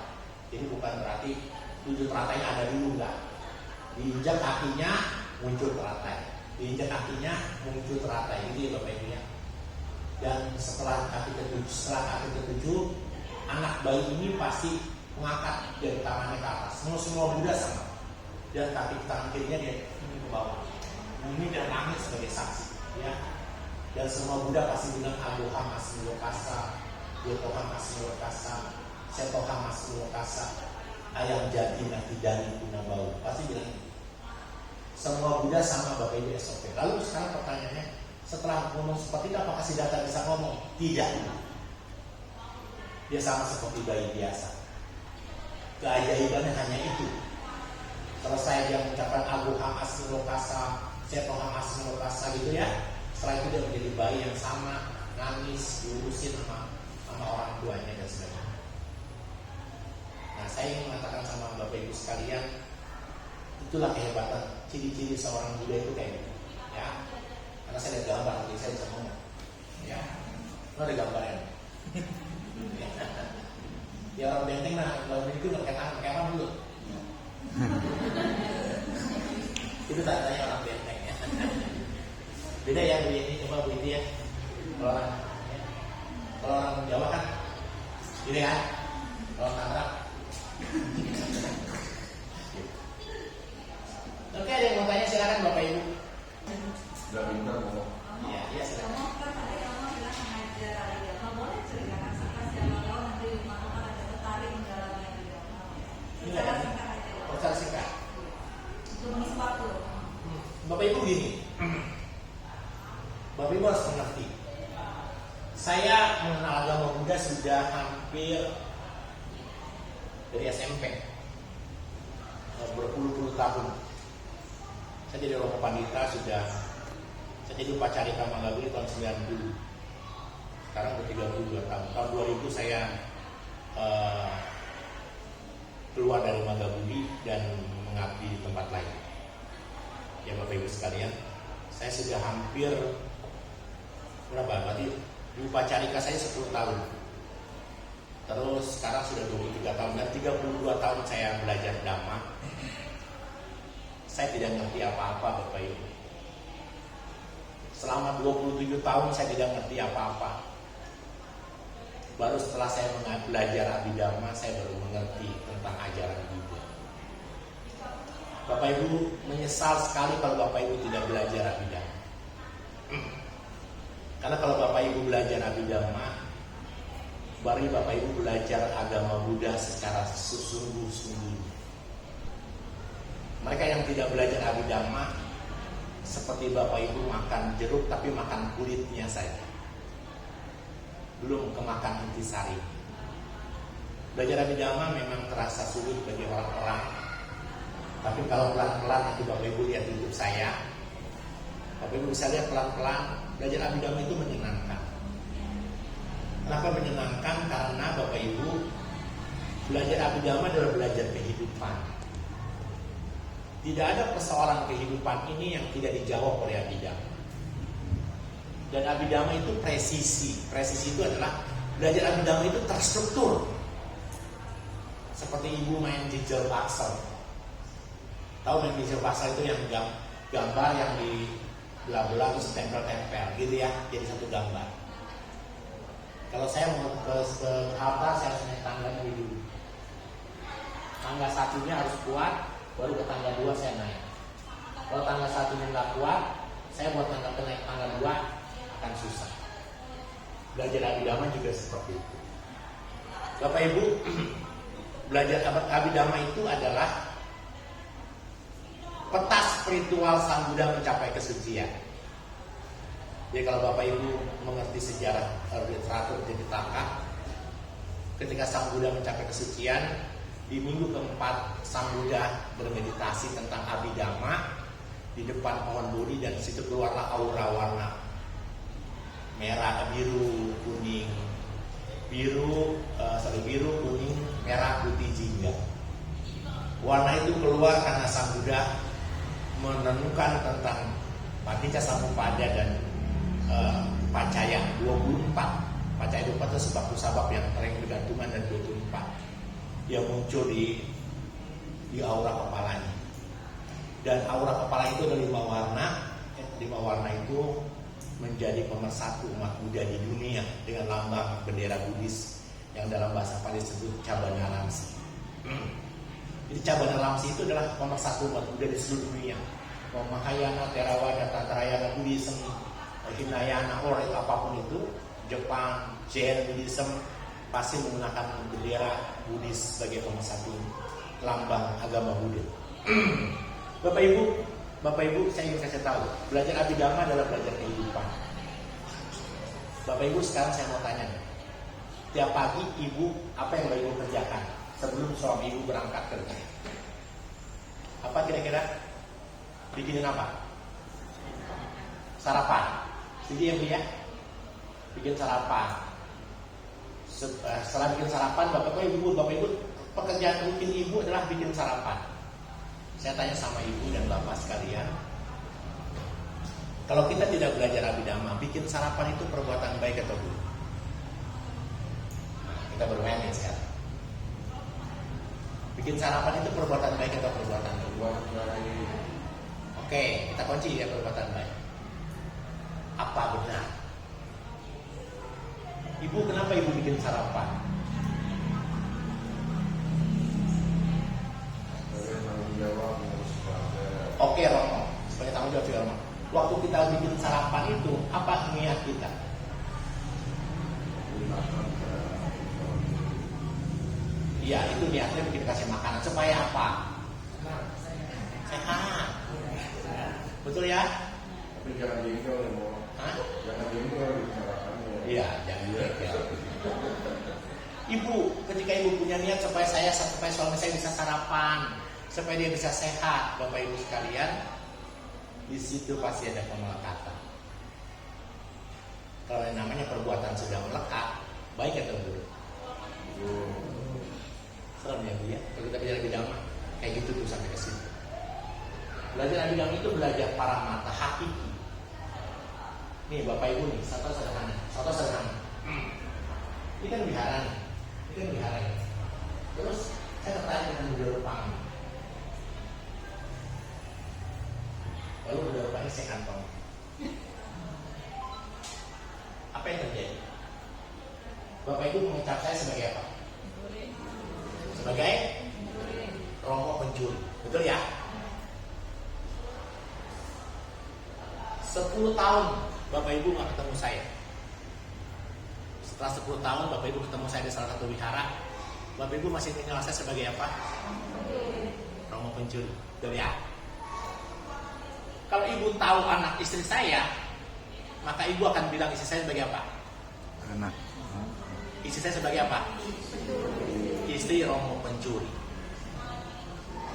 Jadi bukan berarti 7 teratainya ada dulu, enggak. Diinjak kakinya muncul teratai, diinjak kakinya muncul teratai, gitu ya Bapak Ibu ya. Dan setelah kaki ke-7, anak bayi ini pasti mengangkat dari tangannya ke atas. Semua Buddha sama. Dan kaki tangan kirinya dia ke bawah. Ini dan langit sebagai saksi, ya. Dan semua Buddha pasti bilang Adoham Asmilokasa, Yotoham Asmilokasa, Setoham Asmilokasa, Ayam Jati Nakidani Punabau. Pasti bilang ini. Semua Buddha sama Bapak Ibu SOP. Lalu sekarang pertanyaannya, setelah ngomong seperti itu, apakah Siddhartha bisa ngomong? Tidak. Dia sama seperti bayi biasa. Keajaibannya hanya itu. Selesai dia mengucapkan Agoham Asmilokasa, Setoham Asmilokasa gitu ya. Setelah itu dia menjadi bayi yang sama, nangis, diurusin sama orang tuanya dan sebagainya. Nah, saya ingin mengatakan sama Bapak Ibu sekalian, itulah kehebatan, ciri-ciri seorang Buddha itu kayak gitu, ya. Karena saya lihat gambar, jadi saya bisa ngomong, ya. Lo ada gambarnya? Ya orang benteng kalau itu nggak pakai apa dulu. Itu tandanya orang benteng ya. Beda ya Bu ini, coba Bu ini ya. Kalau orang Jawa kan ini kan, kalau Tangerang. Oke, ada yang mau tanya silakan Bapak Ibu. Sudah pintar kok. Iya silakan. Secara singkat. Bapak Ibu gini, Bapak Ibu harus mengerti. Saya mengenal agama Buddha sudah hampir dari SMP, berpuluh-puluh tahun. Saya jadi Romo Pandita saya jadi Upacarika Manggabudi tahun 90. Sekarang udah 32 tahun. Tahun 2000 saya keluar dari Manggabudi dan mengabdi di tempat lain. Ya Bapak Ibu sekalian, saya sudah hampir berarti di Upacarika saya 10 tahun. Terus sekarang sudah 23 tahun dan 32 tahun saya belajar Dhamma. Saya tidak ngerti apa-apa Bapak Ibu. Selama 27 tahun saya tidak ngerti apa-apa. Baru setelah saya belajar Abhidhamma, saya baru mengerti tentang ajaran Buddha. Bapak Ibu menyesal sekali kalau Bapak Ibu tidak belajar Abhidhamma. Karena kalau Bapak Ibu belajar Abhidhamma, baru Bapak Ibu belajar agama Buddha secara sesungguh-sungguhnya. Mereka yang tidak belajar Abhidhamma, seperti Bapak Ibu makan jeruk tapi makan kulitnya saja, belum kemakan intisari. Belajar Abhidhamma memang terasa sulit bagi orang-orang, tapi kalau pelan-pelan nanti Bapak Ibu lihat YouTube saya, Bapak Ibu bisa lihat pelan-pelan belajar Abhidhamma itu menyenangkan. Kenapa menyenangkan? Karena Bapak Ibu belajar Abhidhamma adalah belajar kehidupan. Tidak ada persoalan kehidupan ini yang tidak dijawab oleh Abhidhamma. Dan Abhidhamma itu presisi. Presisi itu adalah belajar Abhidhamma itu terstruktur. Seperti ibu main jigsaw puzzle. Tahu main jigsaw puzzle itu yang gambar yang di belah-belah terus tempel-tempel gitu ya, jadi satu gambar. Kalau saya mau ke altar, saya harus naik tangganya dulu. Tangga satunya harus kuat, baru ke tangga 2 saya naik. Kalau tangga satunya nggak kuat, saya buat tangga naik tangga 2 akan susah. Belajar Abhidhamma juga seperti itu. Bapak Ibu, belajar Abhidhamma itu adalah peta spiritual Sang Buddha mencapai kesucian. Jadi kalau Bapak Ibu mengerti sejarah literatur Tipitaka, ketika Sang Buddha mencapai kesucian, di minggu keempat Sang Buddha bermeditasi tentang Abhidhamma di depan pohon Bodhi, dan di situ keluarlah aura warna merah, biru, kuning, biru, kuning, merah, putih, jingga. Warna itu keluar karena Sang Buddha menemukan tentang Paticca Samuppada dan Pacaya 24. Pacaya 24 itu sebab-sebab yang paling bergantungan, dan 24 dia muncul di aura kepalanya. Dan aura kepala itu ada 5 warna. 5 warna itu menjadi pemersatu umat Buddha di dunia dengan lambang bendera Buddhis yang dalam bahasa Pali disebut Cabana Lamsi. Jadi Cabana Lamsi itu adalah pemersatu umat Buddha di seluruh dunia. Mau Mahayana, Theravada, Tantrayana, Buddhism, Hinayana, or apapun itu, Jepang, Jain, Buddhism pasti menggunakan bendera Buddhis sebagai pemersatu lambang agama Buddha. Bapak Ibu, saya ingin kasih tahu, belajar Abhidhamma adalah belajar kehidupan. Bapak Ibu, sekarang saya mau tanya nih. Tiap pagi Ibu, apa yang Bapak Ibu kerjakan sebelum suami Ibu berangkat kerja? Apa kira-kira? Bikinin apa? Sarapan. Setuju ya Bu ya? Bikin sarapan. Setelah bikin sarapan, Bapak Ibu, pekerjaan rutin Ibu adalah bikin sarapan. Saya tanya sama Ibu dan Bapak sekalian, kalau kita tidak belajar Abhidhamma, bikin sarapan itu perbuatan baik atau buruk? Nah, kita bermain nih sekarang. Bikin sarapan itu perbuatan baik atau perbuatan buruk? Oke, kita kunci ya perbuatan baik. Apa benar? Ibu, kenapa Ibu bikin sarapan? Oke, Romo, sebagai tanggung jawab juga, Romo. Waktu kita bikin sarapan itu, apa niat kita? Iya, itu niatnya bikin kasih makanan supaya apa? Sehat. Betul ya? Tapi jangan jengkel ya, Mo. Hah? Jangan jengkel di sarapannya. Iya, jangan jengkel. Ibu, ketika Ibu punya niat supaya suami saya bisa sarapan, supaya dia bisa sehat, Bapak Ibu sekalian, di situ pasti ada pemelekatan. Kalau yang namanya perbuatan sudah melekat, baik atau buruk? Serem ya Bu ya, kalau kita bicara Abhidhamma, kayak gitu tuh sampai ke situ. Belajar Abhidhamma itu belajar para mata hakiki. Nih Bapak Ibu nih, contoh sederhana. Ini kan wihara nih, Terus saya tertarik dengan budaya Jepang. Lalu budaya Jepang saya kantong. Apa yang terjadi? Bapak Ibu mengecap saya sebagai apa? Sebagai romo pencuri. Betul ya? 10 tahun Bapak Ibu nggak ketemu saya. Setelah 10 tahun Bapak Ibu ketemu saya di salah satu wihara, Bapak Ibu masih mengenal saya sebagai apa? Romo pencuri. Betul ya? Kalau Ibu tahu anak istri saya, maka Ibu akan bilang istri saya sebagai apa? Anak. Istri saya sebagai apa? Istri romo pencuri.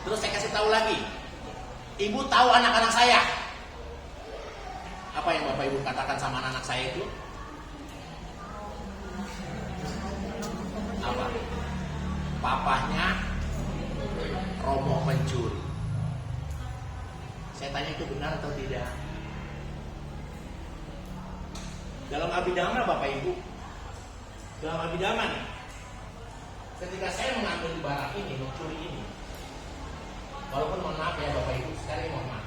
Terus saya kasih tahu lagi, Ibu tahu anak-anak saya. Apa yang Bapak Ibu katakan sama anak-anak saya itu? Apa? Papahnya romo pencuri. Saya tanya itu benar atau tidak? Dalam abidama Bapak Ibu, dalam abidama nih, ketika saya mengambil barang ini, mencuri ini, walaupun mohon maaf ya Bapak Ibu, sekali mohon maaf,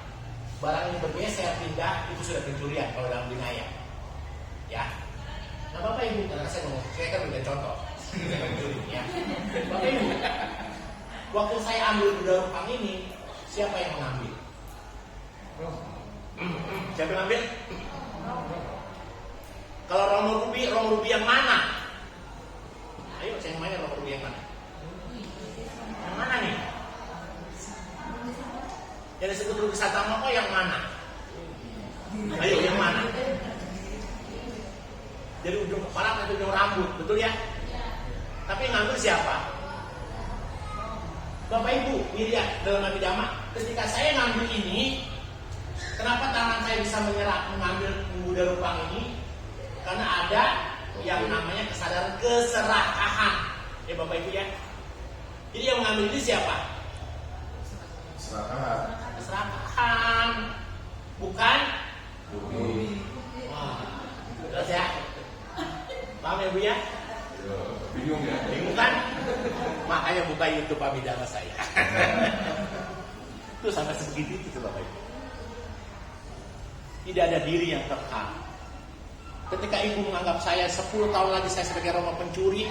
barang ini bergeser pindah, itu sudah pencurian kalau dalam binaya. Ya. Nah Bapak Ibu, karena saya kan udah contoh mencuri ya. Bapak Ibu, waktu saya ambil kuda rupang ini, siapa yang mengambil? Siapa yang ambil? Kalau romo rubi yang mana? Ayo saya mainnya romo rubi yang mana? Yang mana nih? Yang disebut rubi satamoko yang mana? Ayo yang mana? Jadi ujung kepala atau ujung rambut, betul ya? Tapi yang ngambil siapa? Bapak Ibu, ini lihat dalam abidama, ketika saya ngambil ini, kenapa tangan saya bisa mengambil kuda rupang ini? Karena ada yang namanya kesadaran keserakahan. Ya Bapak Ibu ya. Jadi yang mengambil ini siapa? Keserakahan. Bukan? Wah, jelas ya? Paham ya Bu ya? Bingung ya? Bingung kan? Makanya buka YouTube abidama saya. Itu sampai sebegitu itu Bapak Ibu. Tidak ada diri yang terkam. Ketika Ibu menganggap saya 10 tahun lagi saya sebagai romo pencuri,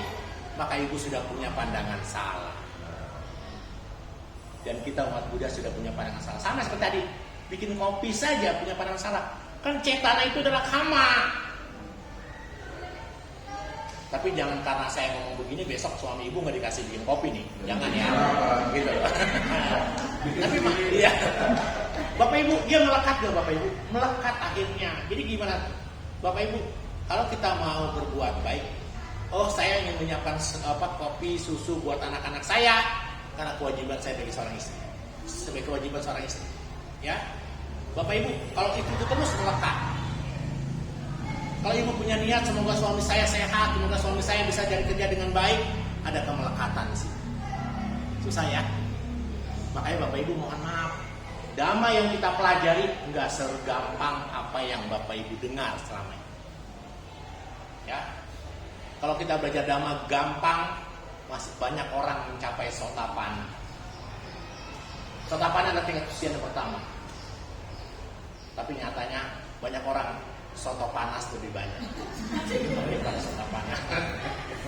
maka Ibu sudah punya pandangan salah. Dan kita umat Buddha sudah punya pandangan salah. Sama seperti tadi, bikin kopi saja punya pandangan salah. Kan cetana itu adalah kama. Tapi jangan karena saya ngomong begini besok suami Ibu nggak dikasih bikin kopi nih, jangan ya. Gitu. Tapi iya. Bapak Ibu, dia melekat nggak Bapak Ibu? Melekat akhirnya. Jadi gimana? Bapak Ibu, kalau kita mau berbuat baik, oh saya ingin menyiapkan kopi, susu buat anak-anak saya karena kewajiban saya sebagai seorang istri, sebagai kewajiban seorang istri, ya. Bapak Ibu, kalau itu terus melekat. Kalau Ibu punya niat semoga suami saya sehat, semoga suami saya bisa cari kerja dengan baik, ada kemelekatan di sini. Susah ya. Makanya Bapak Ibu mohon maaf. Dhamma yang kita pelajari enggak segampang apa yang Bapak Ibu dengar selama ini. Ya. Kalau kita belajar Dhamma gampang, masih banyak orang mencapai sotapanna. Sotapanna adalah tingkat usia yang pertama. Tapi nyatanya banyak orang soto panas lebih banyak daripada sotapanna.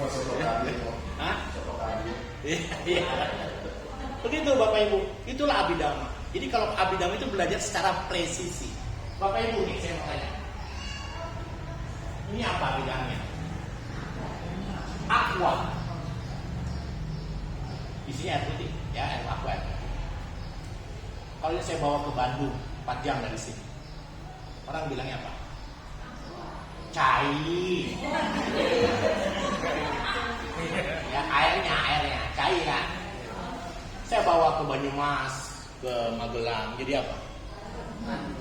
Soto kambing. Hah? Soto kambing. Iya. Begitu Bapak Ibu, itulah abidama. Jadi kalau abidama itu belajar secara presisi. Bapak Ibu nih saya mau tanya. Ini apa abidamanya? Aqua. Isinya air putih, ya air aqua. Kalau ini saya bawa ke Bandung 4 jam dari sini, orang bilangnya apa? Cair. Ya airnya, cairan. Saya bawa ke Banyumas, ke Magelang, jadi apa?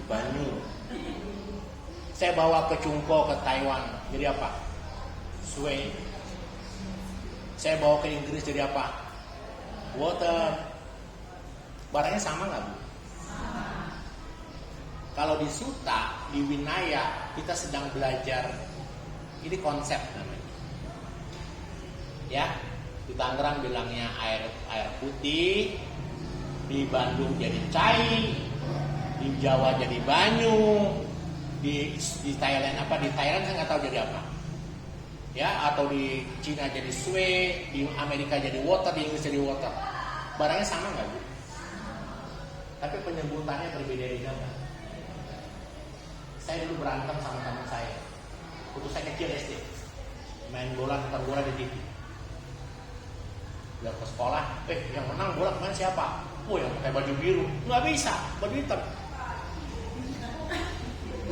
Banyu. Saya bawa ke Chungko, ke Taiwan, jadi apa? Sui. Saya bawa ke Inggris, jadi apa? Water. Barangnya sama nggak Bu? Kalau di Sutta, di Winaya, kita sedang belajar, ini konsep namanya. Ya, di Tangerang bilangnya air putih, di Bandung jadi cai, di Jawa jadi banyu, di Thailand apa? Di Thailand saya nggak tahu jadi apa. ya, atau di Cina jadi sui, di Amerika jadi water, di Inggris jadi water. Barangnya sama nggak Bu? Tapi penyebutannya berbeda-beda nggak? Saya dulu berantem sama teman saya. Waktu saya kecil SD, main bola, nonton bola di TV. Biar ke sekolah, yang menang bola kemarin siapa? Oh, yang pakai baju biru. Nggak bisa, baju hitam.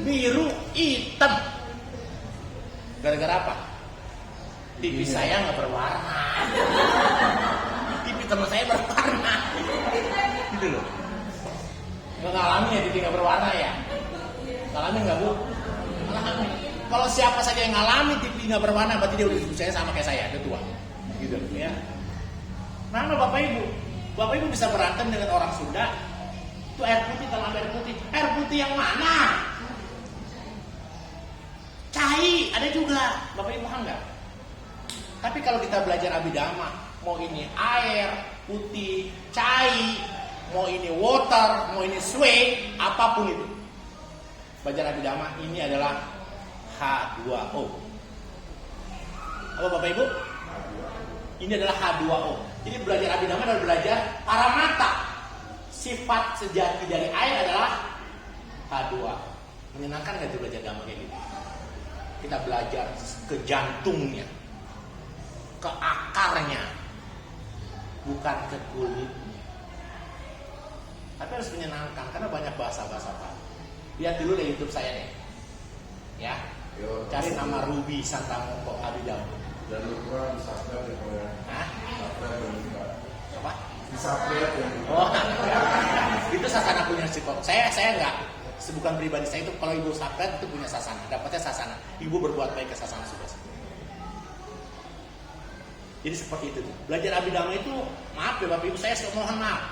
Biru, hitam. Gara-gara apa? TV saya nggak berwarna. TV teman saya berwarna. Gitu loh. Nggak ngalamin ya TV nggak berwarna ya? Ngalamin nggak Bu? Ngalamin. Kalau siapa saja yang ngalamin TV nggak berwarna, berarti dia udah usianya sama kayak saya, udah tua. Gitu ya. Mana Bapak Ibu? Bapak Ibu bisa berantem dengan orang Sunda. Itu air putih, dalam air putih. Air putih yang mana? Cai, ada juga. Bapak Ibu paham nggak? Tapi kalau kita belajar abidama, mau ini air putih, cai, mau ini water, mau ini sui, apapun itu. Belajar abidama ini adalah H2O. Apa Bapak Ibu? Ini adalah H2O. Jadi belajar abidama adalah belajar paramata. Sifat sejati dari air adalah H2. Menyenangkan nggak tuh belajar agama kayak gitu? Kita belajar ke jantungnya, ke akarnya, bukan ke kulitnya. Tapi harus menyenangkan karena banyak bahasa-bahasa Pak. Lihat dulu deh YouTube saya nih, ya. Cari nama Ruby Santamoko Abidama. Dan lupa disabda ya. Hah? Apa? Disabda ya. Oh, itu sasana punya psikolog. Saya enggak. Bukan pribadi saya itu, kalau Ibu Sabda itu punya sasana, dapatnya sasana. Ibu berbuat baik ke sasana sudah. Jadi seperti itu. Belajar abidama itu, maaf ya Bapak Ibu, saya mohon maaf.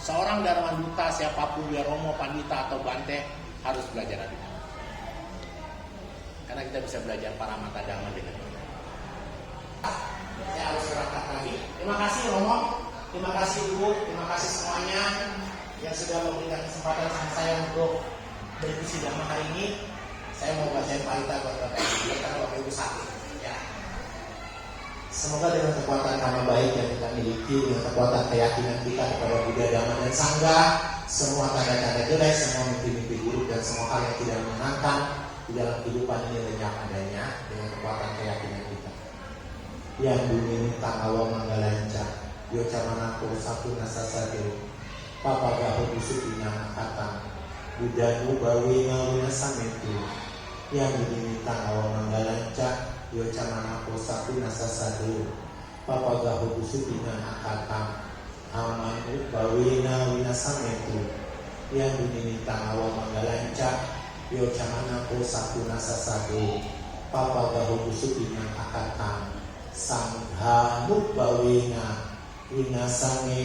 Seorang Dharma Duta, siapapun dia Romo, Pandita atau Bante, harus belajar abidama. Karena kita bisa belajar paramata dhamma dengan ini. Saya harus berangkat lagi. Terima kasih Romo, terima kasih Ibu, terima kasih semuanya yang sudah memberikan kesempatan sama saya untuk berdiskusi dhamma hari ini. Saya mau bacain parita buat Bapak Ibu karena Bapak Ibu sakit. Ya. Semoga dengan kekuatan nama baik yang kita miliki, dengan kekuatan keyakinan kita kepada Buddha, Dhamma, dan Sangha, semua tanda-tanda jelek, semua mimpi-mimpi buruk, dan semua hal yang tidak menyenangkan di dalam kehidupan ini lenyap adanya dengan kekuatan keyakinan kita. Yang dunia ini tanggawa manggalanca, yocamanako satu nasasado, papa gaho busupina akatang, budanu bawina winasametu. Yang dunia ini tanggawa manggalanca, yocamanako satu nasasado, papa gaho busupina akatang, amanu bawina winasametu. Yang dunia ini tanggawa manggalanca, yocamanako satu nasasado, papa gaho busupina akatang, sangha mukbawina winasange